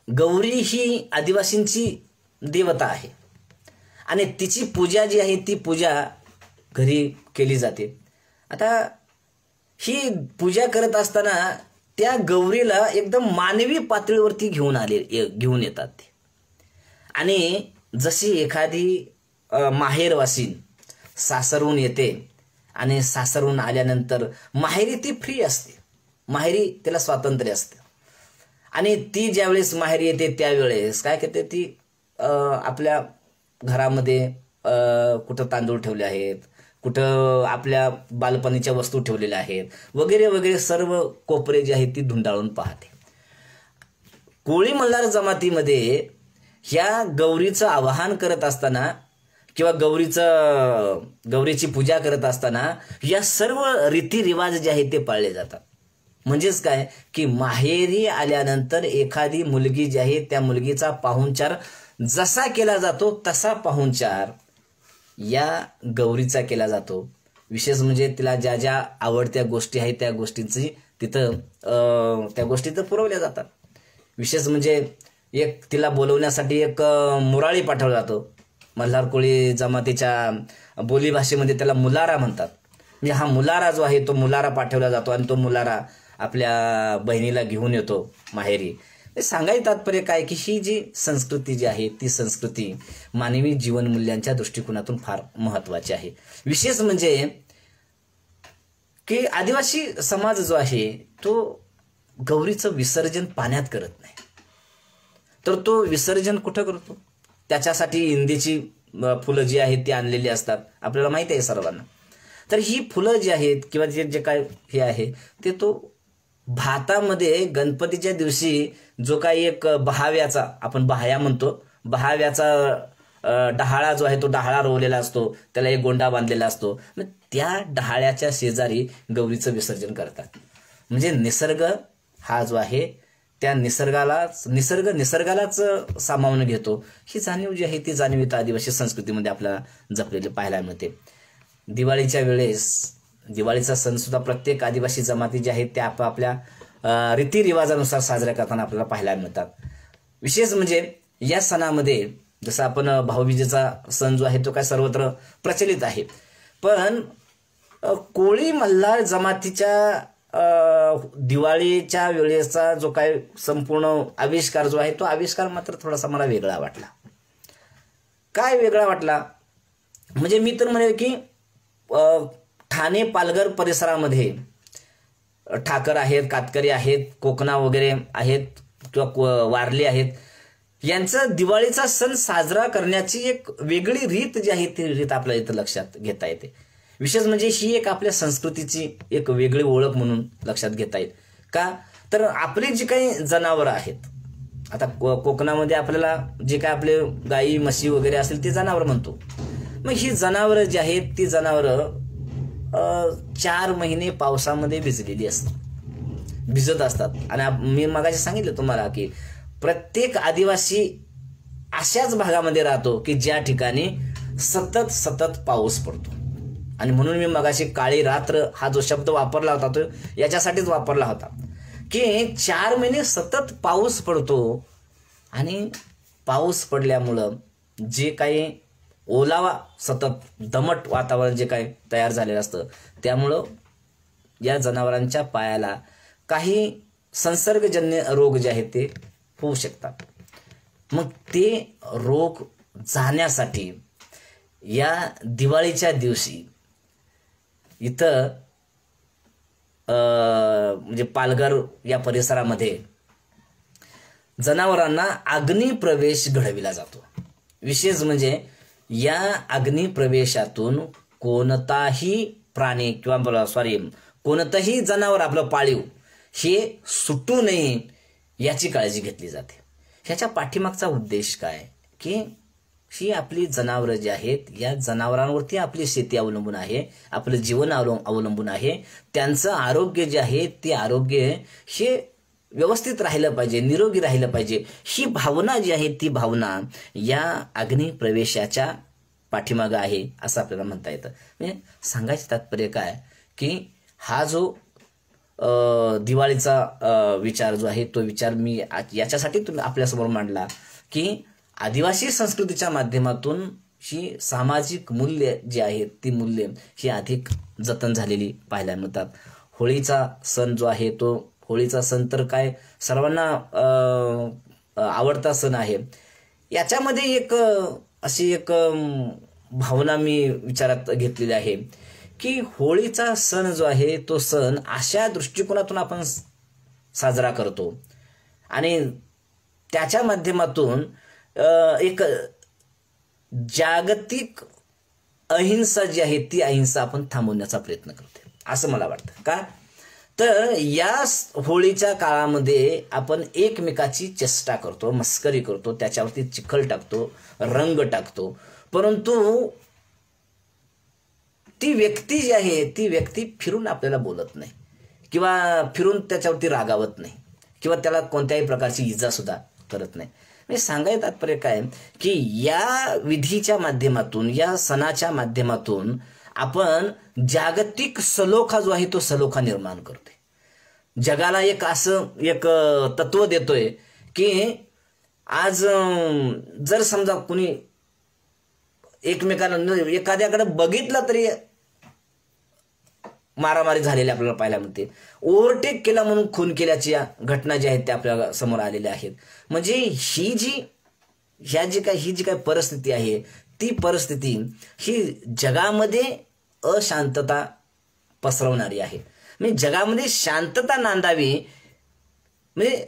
गौरी ही आदिवासींची देवता आहे आणि तिची पूजा जी आहे ती पूजा घरी केली जाते. आता ही पूजा करत असताना त्या गौरीला एकदम मानवी पातळीवरती घेऊन येतात ते. आणि जशी एखादी माहेरवासीन सासरून येते आणि सासरून आल्यानंतर माहेरी ती फ्री असते, माहेरी तिला स्वातंत्र्य असतं. आणि ती ज्यावेळेस माहेरी येते त्यावेळेस काय करते ती आपल्या घरामध्ये कुठं तांदूळ ठेवले आहेत, कुठं आपल्या बालपणीच्या वस्तू ठेवलेल्या आहेत वगैरे वगैरे सर्व कोपरे जे आहेत ती धुंडाळून पाहते. कोळी मल्हार जमातीमध्ये ह्या गौरीचं आवाहन करत असताना किंवा गौरीची पूजा करत असताना या सर्व रीतिरिवाज जे आहेत ते पाळले जातात. म्हणजेच काय की माहेरी आल्यानंतर एखादी मुलगी जी आहे त्या मुलगीचा पाहुणचार जसा केला जातो तसा पाहुणचार या गौरीचा केला जातो. विशेष म्हणजे तिला ज्या ज्या आवडत्या गोष्टी आहेत त्या गोष्टींची त्या गोष्टी तर पुरवल्या जातात. विशेष म्हणजे एक तिला बोलवण्यासाठी एक मुराळी पाठवला जातो. मल्हार कोळी जमातीच्या बोलीभाषेमध्ये त्याला मुलारा म्हणतात. म्हणजे हा मुलारा जो आहे तो मुलारा पाठवला जातो आणि तो मुलारा आपल्या बहिणीला घेऊन येतो माहेरी. सांगायचं तात्पर्य काय की ही जी संस्कृती जी आहे ती संस्कृती मानवी जीवनमूल्यांच्या दृष्टिकोनातून फार महत्त्वाची आहे. विशेष म्हणजे की आदिवासी समाज जो आहे तो गौरीचं विसर्जन पाण्यात करत नाही, तर तो विसर्जन कुठं करतो? त्याच्यासाठी इंदीची फुलं जी आहेत ती आणलेली असतात, आपल्याला माहिती आहे सर्वांना. तर ही फुलं जी आहेत किंवा जे काय हे आहे ते तो भातामध्ये गणपतीच्या दिवशी जो काही एक बहाव्याचा, आपण बहाया म्हणतो, बहाव्याचा डहाळा जो आहे तो डहाळा रोवलेला असतो, त्याला एक गोंडा बांधलेला असतो. त्या डहाळ्याच्या शेजारी गौरीचं विसर्जन करतात. म्हणजे निसर्ग हा जो आहे त्या निसर्गालाच सामावून घेतो. ही जाणीव जी आहे ती जाणीव आदिवासी संस्कृतीमध्ये आपल्याला जपलेली पाहायला मिळते. दिवाळीच्या वेळेस दिवाळीचा सण सुद्धा प्रत्येक आदिवासी जमाती जे आहेत त्या आपापल्या रीतिरिवाजानुसार साजऱ्या करताना आपल्याला पाहायला मिळतात. विशेष म्हणजे या सणामध्ये जसं आपण भाऊबीजेचा सण जो आहे तो काय सर्वत्र प्रचलित आहे, पण कोळी मल्हार जमातीच्या दिवाळीच्या वेळेचा जो काय संपूर्ण आविष्कार जो आहे तो आविष्कार मात्र थोडासा मला वेगळा वाटला. काय वेगळा वाटला म्हणजे मी तर म्हणेल की ठाणे पालघर परिसरामध्ये ठाकर आहेत, कातकरी आहेत, कोकणा वगैरे आहेत किंवा वारली आहेत, यांचं दिवाळीचा सण साजरा करण्याची एक वेगळी रीत जी आहे ती रीत आपल्याला इथं लक्षात घेता येते. विशेष म्हणजे ही एक आपल्या संस्कृतीची एक वेगळी ओळख म्हणून लक्षात घेता येईल. का तर आपली जी काही जनावरं आहेत, आता कोकणामध्ये आपल्याला जे काय आपले गाई म्हशी वगैरे असेल ते जनावर म्हणतो. मग ही जनावरं जी आहेत ती जनावरं 4 महिने पावसामध्ये भिजत असतात. आणि मी मगाशी सांगितलं तुम्हाला की प्रत्येक आदिवासी अशाच भागामध्ये राहतो की ज्या ठिकाणी सतत पाऊस पडतो. आणि म्हणून मी मगाशी काळी रात्र हा जो शब्द वापरला होता तो याच्यासाठीच वापरला होता की 4 महिने सतत पाऊस पडतो. आणि पाऊस पडल्यामुळं जे काही ओलावा सतत दमट वातावरण जे काही तयार झालेलं असतं त्यामुळं या जनावरांच्या पायाला काही संसर्गजन्य रोग जे आहेत ते होऊ शकतात. मग ते रोग जाण्यासाठी या दिवाळीच्या दिवशी इथं म्हणजे पालघर या परिसरामध्ये जनावरांना अग्निप्रवेश घडविला जातो. विशेष म्हणजे या अग्निप्रवेशातून कोणताही प्राणी किंवा कोणतंही जनावर आपलं पाळीव हे सुटू नये याची काळजी घेतली जाते. ह्याच्या पाठीमागचा उद्देश काय की ही आपली जनावरं जी आहेत या जनावरांवरती आपली शेती अवलंबून आहे, आपलं जीवन अवलंबून आहे. त्यांचं आरोग्य जे आहे ते आरोग्य हे व्यवस्थित राहिलं पाहिजे, निरोगी राहिलं पाहिजे. ही भावना जी आहे ती भावना या अग्निप्रवेशाच्या पाठीमागं आहे असं आपल्याला म्हणता येतं. म्हणजे सांगायचं तात्पर्य काय की हा जो दिवाळीचा विचार जो आहे तो विचार मी याच्यासाठी आपल्यासमोर मांडला की आदिवासी संस्कृतीच्या माध्यमातून ही सामाजिक मूल्य जी आहेत ती मूल्य ही अधिक जतन झालेली पाहायला मिळतात. होळीचा सण जो आहे तो होळीचा सण तर काय सर्वांना आवडता सण आहे. याच्यामध्ये एक अशी एक भावना मी विचारात घेतलेली आहे की होळीचा सण जो आहे तो सण अशा दृष्टिकोनातून आपण साजरा करतो आणि त्याच्या माध्यमातून एक जागतिक अहिंसा जी आहे ती अहिंसा आपण थांबवण्याचा प्रयत्न करतो असं मला वाटतं. का तर या होळीच्या काळामध्ये आपण एकमेकाची चेष्टा करतो, मस्करी करतो, त्याच्यावरती चिखल टाकतो, रंग टाकतो, परंतु ती व्यक्ती जी आहे ती व्यक्ती फिरून आपल्याला बोलत नाही किंवा फिरून त्याच्यावरती रागावत नाही किंवा त्याला कोणत्याही प्रकारची इजा सुद्धा करत नाही. म्हणजे सांगायचं तात्पर्य काय की या विधीच्या माध्यमातून या सणाच्या माध्यमातून आपण जागतिक सलोखा जो आहे तो सलोखा निर्माण करतोय. जगाला एक असं एक तत्व देतोय की आज जर समजा कुणी एकमेकांना एखाद्याकडे बघितलं तरी मारामारी झालेली आपल्याला पाहायला मिळते. ओव्हरटेक केला म्हणून खून केल्याच्या घटना ज्या आहेत त्या आपल्या समोर आलेल्या आहेत. म्हणजे ही जी काय परिस्थिती आहे ती परिस्थिती ही जगामध्ये अशांतता पसरवणारी आहे. म्हणजे जगामध्ये शांतता नांदावी म्हणजे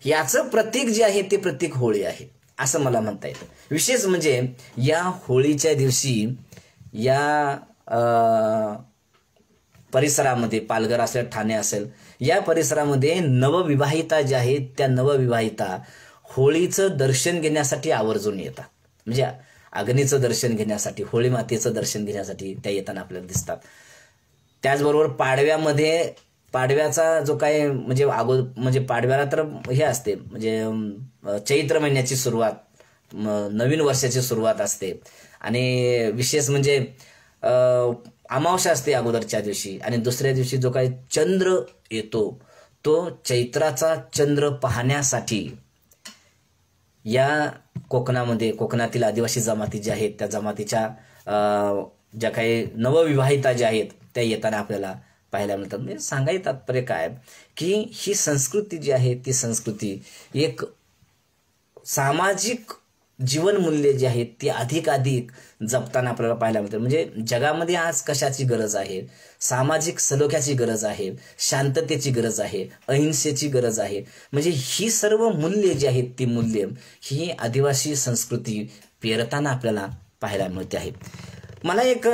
याचं प्रतीक जे आहे ते प्रतीक होळी आहे असं मला म्हणता येतं. विशेष म्हणजे या होळीच्या दिवशी या परिसरामध्ये पालघर असेल ठाणे असेल या परिसरामध्ये नवविवाहिता ज्या आहेत त्या नवविवाहिता होळीचं दर्शन घेण्यासाठी आवर्जून येतात. म्हणजे अग्नीचं दर्शन घेण्यासाठी होळी मातेचं दर्शन घेण्यासाठी त्या येताना आपल्याला दिसतात. त्याचबरोबर पाडव्याचा जो काय म्हणजे पाडव्याला तर हे असते म्हणजे चैत्र महिन्याची सुरुवात नवीन वर्षाची सुरुवात असते आणि विशेष म्हणजे अमावस्या असते अगोदरच्या दिवशी आणि दुसऱ्या दिवशी जो काही चंद्र येतो तो चैत्राचा चंद्र पाहण्यासाठी या कोकणातील आदिवासी जमाती ज्या आहेत त्या जमातीच्या ज्या काही नवविवाहिता ज्या आहेत त्या येताना आपल्याला पाहायला मिळतात. म्हणजे सांगायचं तात्पर्य काय की ही संस्कृती जी आहे ती संस्कृती एक सामाजिक जीवनमूल्य जी आहेत ती अधिक जपताना आपल्याला पाहायला मिळते. म्हणजे जगामध्ये आज कशाची गरज आहे, सामाजिक सलोख्याची गरज आहे, शांततेची गरज आहे, अहिंसेची गरज आहे. म्हणजे ही सर्व मूल्ये जी आहेत ती मूल्ये ही आदिवासी संस्कृती पेरताना आपल्याला पाहायला मिळते आहे. मला एक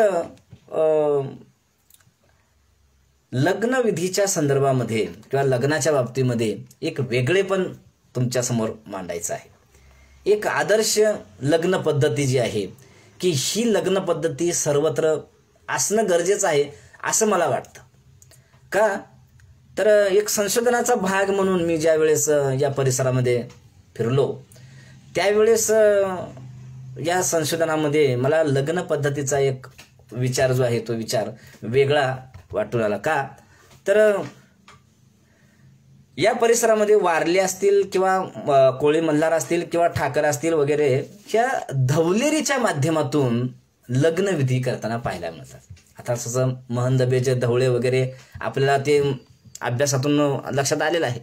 लग्न विधीच्या संदर्भामध्ये किंवा लग्नाच्या बाबतीमध्ये एक वेगळेपण तुमच्यासमोर मांडायचं आहे. एक आदर्श लग्न पद्धती जी आहे की ही लग्न पद्धती सर्वत्र असणं गरजेचं आहे असं मला वाटतं. का तर एक संशोधनाचा भाग म्हणून मी ज्या वेळेस या परिसरामध्ये फिरलो त्यावेळेस या संशोधनामध्ये मला लग्न पद्धतीचा एक विचार जो आहे तो विचार वेगळा वाटून आला. का तर या परिसरामध्ये वारले असतील किंवा कोळी मल्हार असतील किंवा ठाकर असतील वगैरे ह्या धवलेरीच्या माध्यमातून लग्नविधी करताना पाहायला मिळतात. आता जसं महंदबेचे धवळे वगैरे आपल्याला ते अभ्यासातून लक्षात आलेलं आहे.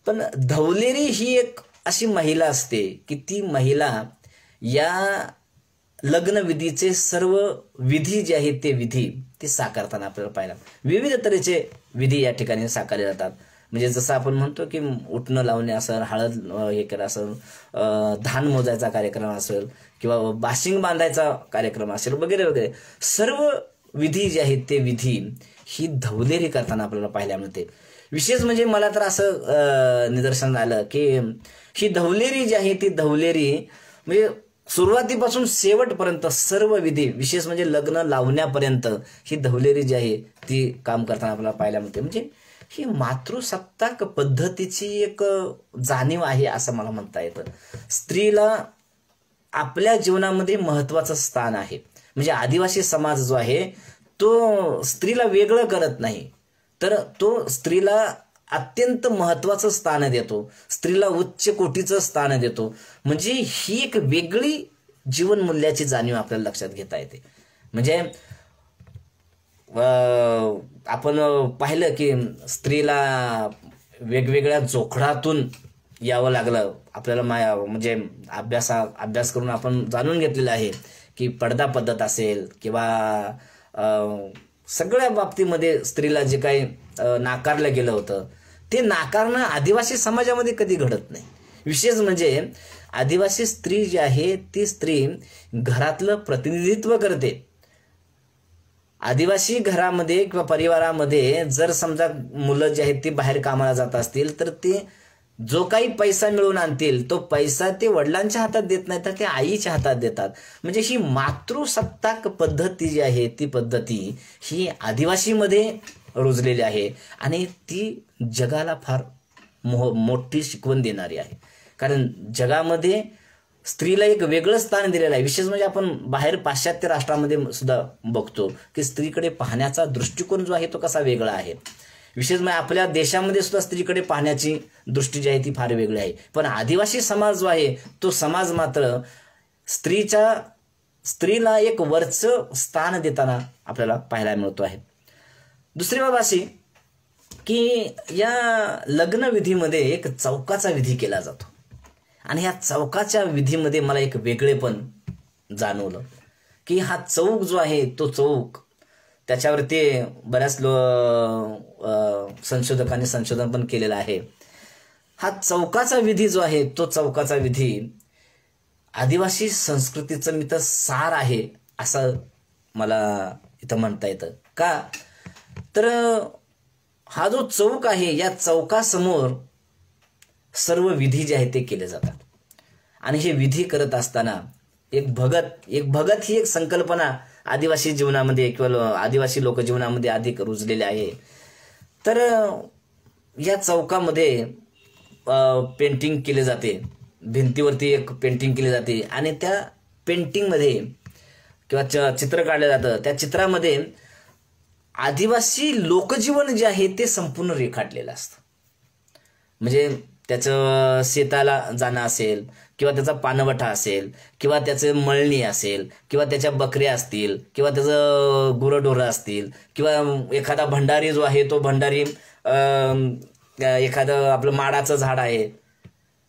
पण धवलेरी ही एक अशी महिला असते की ती महिला या लग्नविधीचे सर्व विधी जे आहेत ते विधी ते साकारताना आपल्याला पाहायला विविध तऱ्हेचे विधी या ठिकाणी साकारले जातात. म्हणजे जसं आपण म्हणतो की उठणं लावणे असेल, हळद हे करा असेल, धान मोजायचा कार्यक्रम असेल किंवा बाशिंग बांधायचा कार्यक्रम असेल वगैरे वगैरे सर्व विधी जे आहेत ते विधी ही धवलेरी करताना आपल्याला पाहायला मिळते. विशेष म्हणजे मला तर असं निदर्शन आलं की ही धवलेरी जी आहे ती धवलेरी म्हणजे सुरुवातीपासून शेवटपर्यंत सर्व विधी विशेष म्हणजे लग्न लावण्यापर्यंत ही धवलेरी जी आहे ती काम करताना आपल्याला पाहायला मिळते. म्हणजे ही मातृसत्ताक पद्धतीची एक जाणीव आहे असं मला म्हणता येतं. स्त्रीला आपल्या जीवनामध्ये महत्वाचं स्थान आहे. म्हणजे आदिवासी समाज जो आहे तो स्त्रीला वेगळं करत नाही, तर तो स्त्रीला अत्यंत महत्वाचं स्थान देतो, स्त्रीला उच्च कोटीचं स्थान देतो. म्हणजे ही एक वेगळी जीवनमूल्याची जाणीव आपल्याला लक्षात घेता येते. म्हणजे आपण पाहिलं की स्त्रीला वेगवेगळ्या जोखडातून यावं लागलं. आपल्याला म्हणजे अभ्यास करून आपण जाणून घेतलेलं आहे की पडदा पद्धत असेल किंवा सगळ्या बाबतीमध्ये स्त्रीला जे काही नाकारलं गेलं होतं ते नाकारणं आदिवासी समाजामध्ये कधी घडत नाही. विशेष म्हणजे आदिवासी स्त्री जी आहे ती स्त्री घरातलं प्रतिनिधित्व करते. आदिवासी घरामध्ये किंवा परिवारामध्ये जर समजा मुलं जी आहेत ती बाहेर कामाला जात असतील तर ते जो काही पैसा मिळवून आणतील तो पैसा ते वडिलांच्या हातात देत नाही तर ते आईच्या हातात देतात. म्हणजे ही मातृसत्ताक पद्धती जी आहे ती पद्धती ही आदिवासीमध्ये रुजलेली आहे आणि ती जगाला फार मोठी शिकवण देणारी आहे. कारण जगामध्ये स्त्रीला एक वेगळं स्थान दिलेलं आहे. विशेष म्हणजे आपण बाहेर पाश्चात्य राष्ट्रामध्ये सुद्धा बघतो की स्त्रीकडे पाहण्याचा दृष्टिकोन जो आहे तो कसा वेगळा आहे. विशेष म्हणजे आपल्या देशामध्ये सुद्धा स्त्रीकडे पाहण्याची दृष्टी जी आहे ती फार वेगळी आहे. पण आदिवासी समाज जो आहे तो समाज मात्र स्त्रीला एक वरचं स्थान देताना आपल्याला पाहायला मिळतो आहे. दुसरी बाब अशी की या लग्न विधीमध्ये एक चौकाचा विधी केला जातो आणि ह्या चौकाच्या विधीमध्ये मला एक वेगळेपण जाणवलं की हा चौक जो आहे तो चौक त्याच्यावरती बऱ्याच संशोधकांनी संशोधन पण केलेलं आहे. हा चौकाचा विधी जो आहे तो चौकाचा विधी आदिवासी संस्कृतीचं मी तर सार आहे असं मला इथं म्हणता येतं. का तर हा जो चौक आहे या चौकासमोर सर्व विधी जे आहेत ते केले जातात आणि हे विधी करत असताना एक भगत ही एक संकल्पना आदिवासी जीवनामध्ये किंवा आदिवासी लोकजीवनामध्ये अधिक रुजलेली आहे. तर या चौकामध्ये पेंटिंग केले जाते, भिंतीवरती एक पेंटिंग केली जाते आणि त्या पेंटिंगमध्ये किंवा चित्र काढलं जातं. त्या चित्रामध्ये आदिवासी लोकजीवन जे आहे ते संपूर्ण रेखाटलेलं असतं. म्हणजे त्याचं शेताला जाणं असेल किंवा त्याचा पानवठा असेल किंवा त्याचं मळणी असेल किंवा त्याच्या बकऱ्या असतील किंवा त्याचं गुरंढोरं असतील किंवा एखादा भंडारी जो आहे तो भंडारी एखादं आपलं माडाचं झाड आहे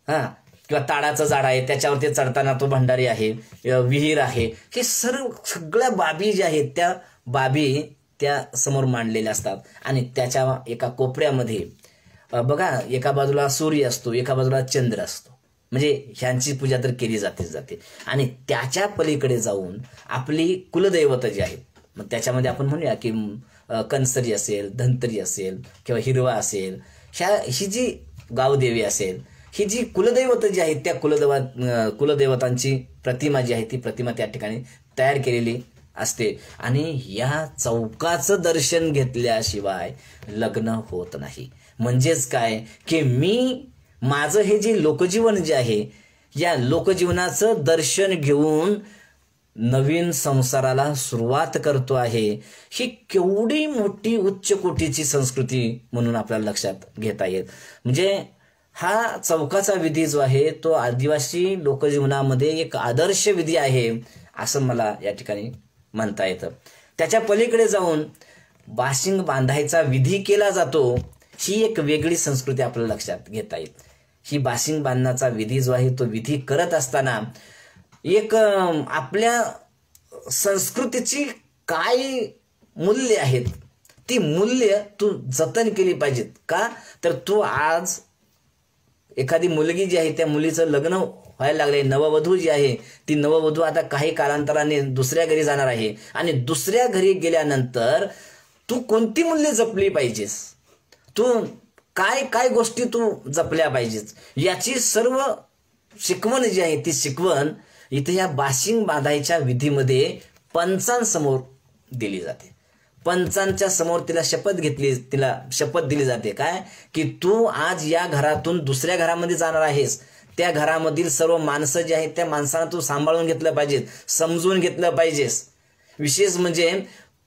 किंवा ताडाचं झाड आहे त्याच्यावरती चढताना तो भंडारी आहे, विहीर आहे, हे सगळ्या बाबी ज्या आहेत त्या बाबी त्या समोर मांडलेल्या असतात. आणि त्याच्या एका कोपऱ्यामध्ये बघा एका बाजूला सूर्य असतो, एका बाजूला चंद्र असतो. म्हणजे ह्यांची पूजा तर केली जाते आणि त्याच्या पलीकडे जाऊन आपली कुलदैवत जी आहेत, मग त्याच्यामध्ये आपण म्हणूया की कणसरी असेल, धन्वंतरी असेल किंवा हिरवा असेल, ही जी गावदेवी असेल, ही जी कुलदैवत जी आहेत त्या कुलदैवतांची प्रतिमा जी आहे ती प्रतिमा त्या ठिकाणी तयार केलेली असते. आणि या चौकाचं दर्शन घेतल्याशिवाय लग्न होत नाही. म्हणजेच काय की माझं हे जे लोकजीवन जे आहे या लोकजीवनाचं दर्शन घेऊन नवीन संसाराला सुरुवात करतो आहे. ही केवढी मोठी उच्च कोटीची संस्कृती म्हणून आपल्याला लक्षात घेता येईल. म्हणजे हा चौकाचा विधी जो आहे तो आदिवासी लोकजीवनामध्ये एक आदर्श विधी आहे असं मला या ठिकाणी म्हणता येतं. त्याच्या पलीकडे जाऊन बाशिंग बांधायचा विधी केला जातो, ही एक वेगळी संस्कृती आपल्याला लक्षात घेता येईल. ही बाशिंग बांधण्याचा विधी जो आहे तो विधी करत असताना एक आपल्या संस्कृतीची काय मूल्य आहेत ती मूल्य तू जतन केली पाहिजेत. का तर तू आज एखादी मुलगी जी आहे त्या मुलीचं लग्न व्हायला लागले, नववधू जी आहे ती नववधू आता काही कालांतराने दुसऱ्या घरी जाणार आहे आणि दुसऱ्या घरी गेल्यानंतर तू कोणती मूल्य जपली पाहिजेस, तू काय काय गोष्टी तू जपल्या पाहिजेत याची सर्व शिकवण जी आहे ती शिकवण इथे या बाशिंग बांधायच्या विधीमध्ये पंचांसमोर दिली जाते. पंचांच्या समोर तिला शपथ दिली जाते काय की तू आज या घरातून दुसऱ्या घरामध्ये जाणार आहेस त्या घरामधील सर्व माणसं जे आहेत त्या माणसांना तू सांभाळून घेतलं पाहिजे, समजून घेतलं पाहिजेस. विशेष म्हणजे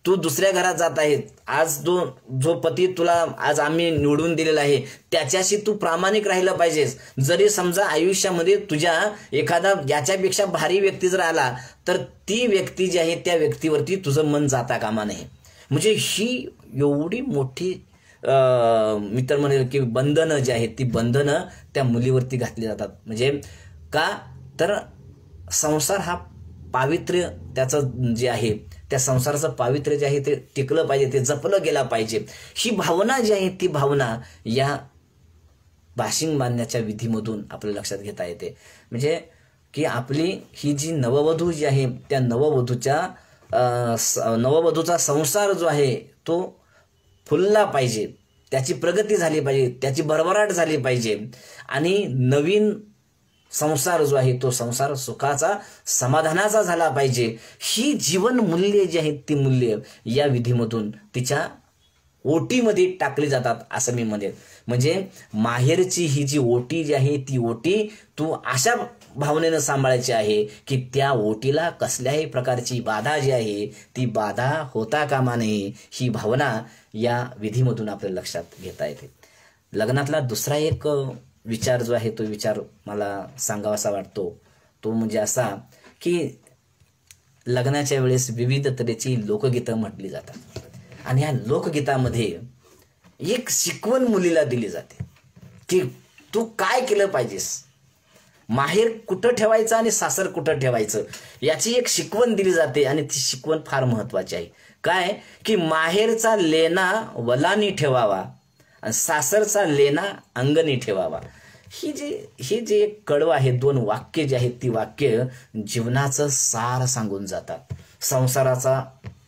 तू दुसऱ्या घरात जात आहे, आज जो पती तुला आज आम्ही निवडून दिलेला आहे त्याच्याशी तू प्रामाणिक राहिलं पाहिजेस. जरी समजा आयुष्यामध्ये तुझ्या एखादा याच्यापेक्षा भारी व्यक्ती जर आला तर ती व्यक्ती जी आहे त्या व्यक्तीवरती तुझं मन जाता कामा नये. म्हणजे ही एवढी मोठी मित्र म्हणेल की बंधनं जी आहेत ती बंधनं त्या मुलीवरती घातली जातात. म्हणजे का तर संसार हा पावित्र्य त्याचं जे आहे त्या संसाराचं पावित्र्य जे आहे ते टिकलं पाहिजे, ते जपलं गेलं पाहिजे. ही भावना जी आहे ती भावना या बाशिंग बांधण्याच्या विधीमधून आपल्या लक्षात घेता येते. म्हणजे की आपली ही जी नववधू जी आहे त्या नववधूचा संसार जो आहे तो फुलला पाहिजे, त्याची प्रगती झाली पाहिजे, त्याची भरभराट झाली पाहिजे आणि नवीन संसार जो आहे तो संसार सुखाचा समाधानाचा झाला पाहिजे. ही जीवन मूल्ये जी आहेत ती मूल्य या विधीमधून तिच्या ओटीमध्ये टाकली जातात असं मी म्हणेन. म्हणजे माहेरची ही जी ओटी जी आहे ती ओटी तू अशा भावनेनं सांभाळायची आहे की त्या ओटीला कसल्याही प्रकारची बाधा जी आहे ती बाधा होता कामा नये. ही भावना या विधीमधून आपल्या लक्षात घेता येते. लग्नातला दुसरा एक विचार जो आहे तो विचार मला सांगावासा वाटतो, तो म्हणजे असा की लग्नाच्या वेळेस विविध तऱ्हेची लोकगीतं म्हटली जातात आणि या लोकगीतामध्ये एक शिकवण मुलीला दिली जाते की तू काय केलं पाहिजेस, माहेर कुठं ठेवायचं आणि सासर कुठं ठेवायचं याची एक शिकवण दिली जाते आणि ती शिकवण फार महत्वाची आहे. काय की माहेरचा लेणा वलानी ठेवावा आणि सासरचा लेणा अंगणी ठेवावा. ही जी एक कडवं आहे, दोन वाक्य जी आहेत ती वाक्य जीवनाचं सार सांगून जातात.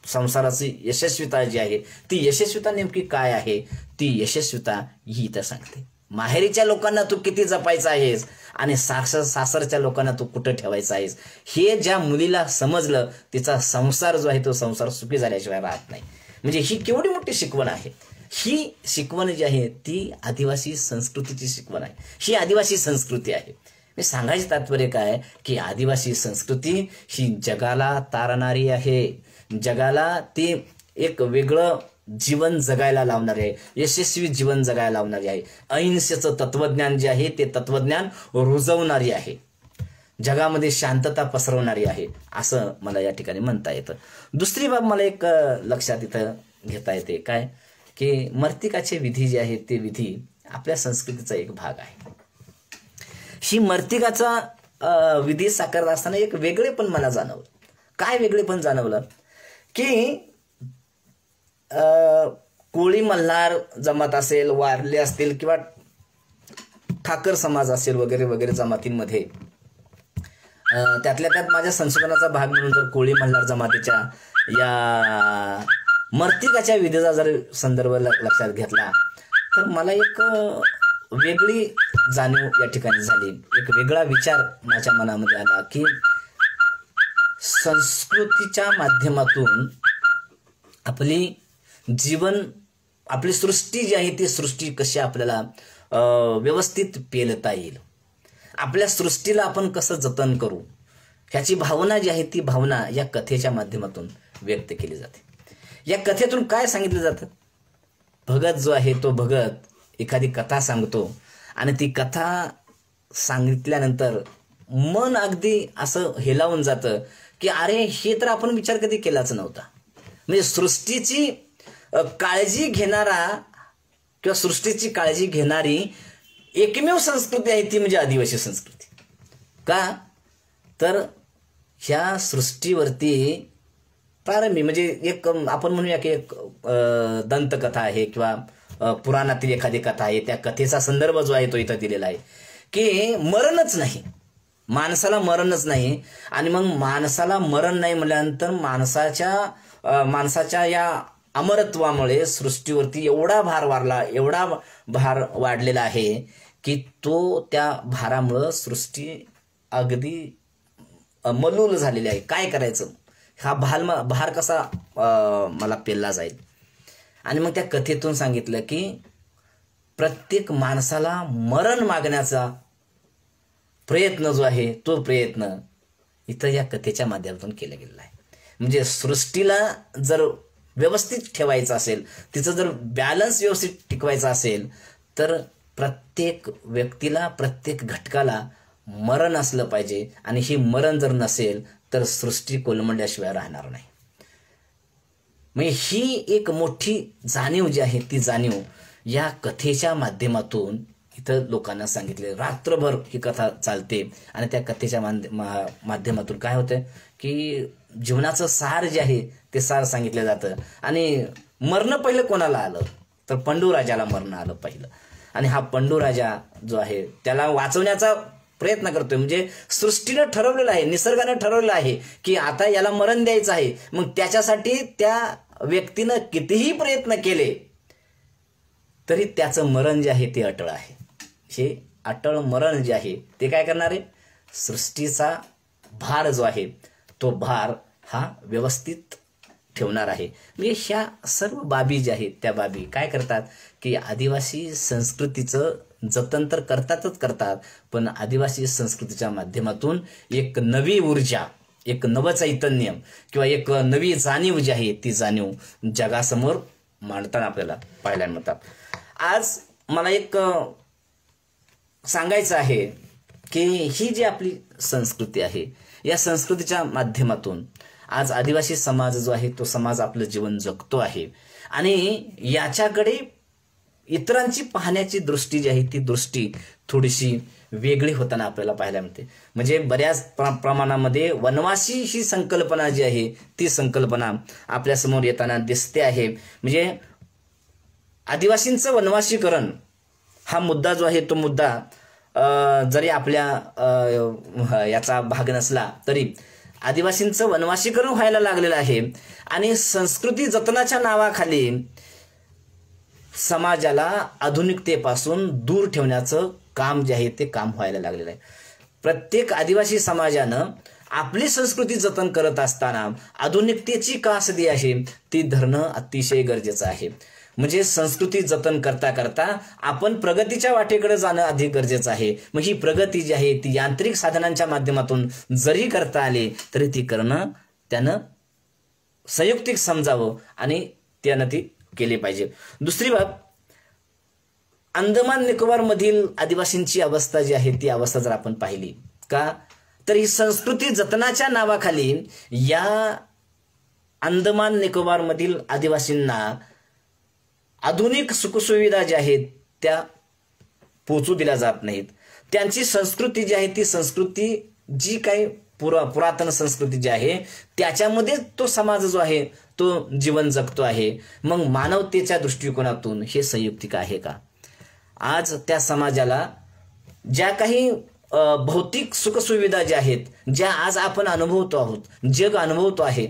संसाराची यशस्वीता जी आहे ती यशस्वीता नेमकी काय आहे ती यशस्वीता ही इथं सांगते. माहेरीच्या लोकांना तू किती जपायचं आहेस आणि सासरच्या लोकांना तू कुठं ठेवायचं आहेस हे ज्या मुलीला समजलं तिचा संसार जो आहे तो संसार सुखी झाल्याशिवाय राहत नाही. म्हणजे ही केवढी मोठी शिकवण आहे. ही शिकवण जी आहे ती आदिवासी संस्कृतीची शिकवण आहे. ही आदिवासी संस्कृती आहे. मी सांगायचं तात्पर्य काय की आदिवासी संस्कृती ही जगाला तारणारी आहे. जगाला ती एक वेगळं जीवन जगायला लावणारे आहे, यशस्वी जीवन जगायला लावणारी आहे. अहिंसेचं तत्वज्ञान जे आहे ते तत्वज्ञान रुजवणारी आहे, जगामध्ये शांतता पसरवणारी आहे असं मला या ठिकाणी म्हणता येतं. दुसरी बाब मला एक लक्षात इथं घेता येते काय की मर्तिकाचे विधी जे आहेत ते विधी आपल्या संस्कृतीचा एक भाग आहे. ही मर्तिकाचा विधी साकारत असताना एक वेगळेपण मला जाणवलं. काय वेगळेपण जाणवलं की कोळी मल्हार जमात असेल, वारले असतील किंवा ठाकर समाज असेल वगैरे वगैरे जमातींमध्ये त्यातल्या त्यात माझ्या संशोधनाचा भाग म्हणून जर कोळी मल्हार जमातीच्या या मर्तिकाच्या विधीचा जर संदर्भ लक्षात घेतला तर मला एक वेगळी जाणीव या ठिकाणी झाली. एक वेगळा विचार माझ्या मनामध्ये आला की संस्कृतीच्या माध्यमातून आपली सृष्टी जी आहे ती सृष्टी कशी आपल्याला व्यवस्थित पेलता येईल, आपल्या सृष्टीला आपण कसं जतन करू ह्याची भावना जी आहे ती भावना या कथेच्या माध्यमातून व्यक्त केली जाते. या कथेतून काय सांगितलं जातं, भगत जो आहे तो भगत एखादी कथा सांगतो आणि ती कथा सांगितल्यानंतर मन अगदी असं हेलावून जातं की अरे हे तर आपण विचार कधी केलाच नव्हता. म्हणजे सृष्टीची काळजी घेणारा किंवा सृष्टीची काळजी घेणारी एकमेव संस्कृती आहे ती म्हणजे आदिवासी संस्कृती. का तर ह्या सृष्टीवरती प्रारंभी म्हणजे एक आपण म्हणूया की एक दंतकथा आहे किंवा पुराणातील एखादी कथा आहे, त्या कथेचा संदर्भ जो आहे तो इथं दिलेला आहे की मरणच नाही, माणसाला मरणच नाही. आणि मग माणसाला मरण नाही म्हटल्यानंतर माणसाच्या या अमरत्वामुळे सृष्टीवरती एवढा भार वाढलेला आहे की तो त्या भारामुळं सृष्टी अगदी मलूल झालेली आहे. काय करायचं, हा भार कसा मला पेलला जाईल. आणि मग त्या कथेतून सांगितलं की प्रत्येक माणसाला मरण मागण्याचा प्रयत्न जो आहे तो प्रयत्न इथं या कथेच्या माध्यमातून केला गेलेला आहे. म्हणजे सृष्टीला जर व्यवस्थित ठेवायचं असेल, तिचं जर बॅलन्स व्यवस्थित टिकवायचा असेल, तर प्रत्येक व्यक्तीला, प्रत्येक घटकाला मरण असलं पाहिजे. आणि हे मरण जर नसेल तर सृष्टी कोलमडल्याशिवाय राहणार नाही. म्हणजे ही एक मोठी जाणीव जी आहे ती जाणीव या कथेच्या माध्यमातून इथं लोकांना सांगितले. रात्रभर ही कथा चालते आणि त्या कथेच्या माध्यमातून काय होतं की जीवनाचं सार जे आहे ते सार सांगितलं जातं. आणि मरण पहिलं कोणाला आलं तर पंडूराजाला मरण आलं पहिलं. आणि हा पंडूराजा जो आहे त्याला वाचवण्याचा प्रयत्न करतोय. म्हणजे सृष्टीनं ठरवलेलं आहे, निसर्गानं ठरवलेलं आहे की आता याला मरण द्यायचं आहे. मग त्याच्यासाठी त्या व्यक्तीनं कितीही प्रयत्न केले तरी त्याचं मरण जे आहे ते अटळ आहे. हे अटळ मरण जे आहे ते काय करणार आहे, सृष्टीचा भार जो आहे तो भार हा व्यवस्थित ठेवणार आहे. म्हणजे ह्या सर्व बाबी ज्या आहेत त्या बाबी काय करतात की आदिवासी संस्कृतीचं जतन तर करतात, पण आदिवासी संस्कृतीच्या माध्यमातून एक नवी ऊर्जा, एक नव चैतन्य किंवा एक नवी जाणीव जी आहे ती जाणीव जगासमोर मांडताना आपल्याला पाहायला मिळतात. आज मला एक सांगायचं आहे की ही जी आपली संस्कृती आहे या संस्कृतीच्या माध्यमातून आज आदिवासी समाज जो आहे तो समाज आपलं जीवन जगतो आहे. आणि याच्याकडे इतरांची पाहण्याची दृष्टी जी आहे ती दृष्टी थोडीशी वेगळी होताना आपल्याला पाहायला मिळते. म्हणजे बऱ्याच प्रमाणामध्ये वनवासी ही संकल्पना जी आहे ती संकल्पना आपल्यासमोर येताना दिसते आहे. म्हणजे आदिवासींचं वनवासीकरण हा मुद्दा जो आहे तो मुद्दा जरी आपल्या याचा भाग नसला तरी आदिवासींचं वनवासीकरण व्हायला लागलेलं आहे. आणि संस्कृती जतनाच्या नावाखाली समाजाला आधुनिकतेपासून दूर ठेवण्याचं काम जे आहे ते काम व्हायला लागलेलं आहे. प्रत्येक आदिवासी समाजानं आपली संस्कृती जतन करत असताना आधुनिकतेची कासदी आहे ती धरणं अतिशय गरजेचं आहे. म्हणजे संस्कृती जतन करता करता आपण प्रगतीच्या वाटेकडे जाणं अधिक गरजेचं आहे. मग ही प्रगती जी आहे ती यांत्रिक साधनांच्या माध्यमातून जरी करता आली तरी ती करणं त्यानं संयुक्तिक समजावं आणि त्यानं ती केली पाहिजे. दुसरी बाब, अंदमान निकोबार मधील आदिवासींची अवस्था जी आहे ती अवस्था जर आपण पाहिली का तर ही संस्कृती जतनाच्या नावाखाली या अंदमान निकोबार मधील आदिवासींना आधुनिक सुखसुविधा ज्या आहेत त्या पोचू दिल्या जात नाहीत. त्यांची संस्कृती जी आहे ती संस्कृती जी काही पुरातन संस्कृती जी आहे त्याच्यामध्ये तो समाज जो आहे तो जीवन जगतो आहे. मग मानवतेच्या दृष्टिकोनातून हे संयुक्तिक आहे का? आज त्या समाजाला ज्या काही भौतिक सुखसुविधा ज्या आहेत, ज्या आज आपण अनुभवतो आहोत, जग अनुभवतो आहे,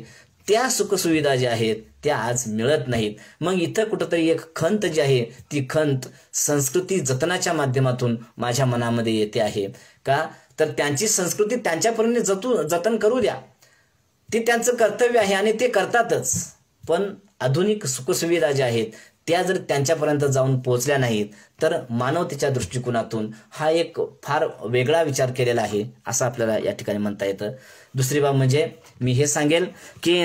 त्या सुखसुविधा ज्या आहेत त्या आज मिळत नाहीत. मग इथं कुठंतरी एक खंत जी आहे ती खंत संस्कृती जतनाच्या माध्यमातून माझ्या मनामध्ये येते आहे का तर त्यांची संस्कृती त्यांच्यापर्यंत जतन करू द्या, ते त्यांचं कर्तव्य आहे आणि ते करतातच. पण आधुनिक सुखसुविधा ज्या आहेत त्या जर त्यांच्यापर्यंत जाऊन पोहोचल्या नाहीत तर मानवतेच्या दृष्टिकोनातून हा एक फार वेगळा विचार केलेला आहे असं आपल्याला या ठिकाणी म्हणता येतं. दुसरी बाब म्हणजे मी हे सांगेल की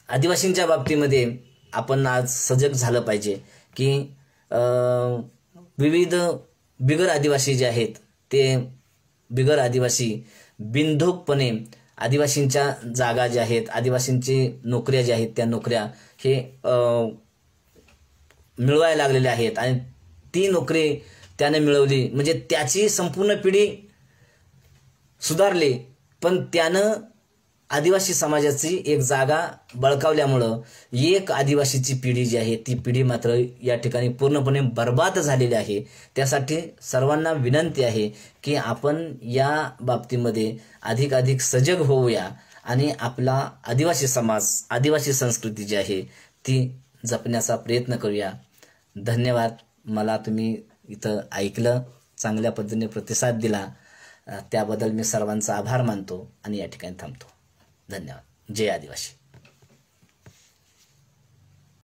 आदिवासींच्या बाबतीमध्ये आपण आज सजग झालं पाहिजे की विविध बिगर आदिवासी जे आहेत ते बिगर आदिवासी बिनधोकपणे आदिवासींच्या जागा ज्या आहेत, आदिवासींची नोकऱ्या ज्या आहेत त्या नोकऱ्या हे मिळवायला लागलेल्या आहेत. आणि ती नोकरी त्याने मिळवली म्हणजे त्याची संपूर्ण पिढी सुधारली, पण त्यानं आदिवासी समाजाची एक जागा बळकावल्यामुळं एक आदिवासीची पिढी जी आहे ती पिढी मात्र या ठिकाणी पूर्णपणे बर्बाद झालेली आहे. त्यासाठी सर्वांना विनंती आहे की आपण या बाबतीमध्ये अधिकाधिक सजग होऊया आणि आपला आदिवासी समाज, आदिवासी संस्कृती जी आहे ती जपण्याचा प्रयत्न करूया. धन्यवाद. मला तुम्ही इथं ऐकलं, चांगल्या पद्धतीने प्रतिसाद दिला, त्याबद्दल मी सर्वांचा आभार मानतो आणि या ठिकाणी थांबतो. धन्यवाद. जय आदिवासी.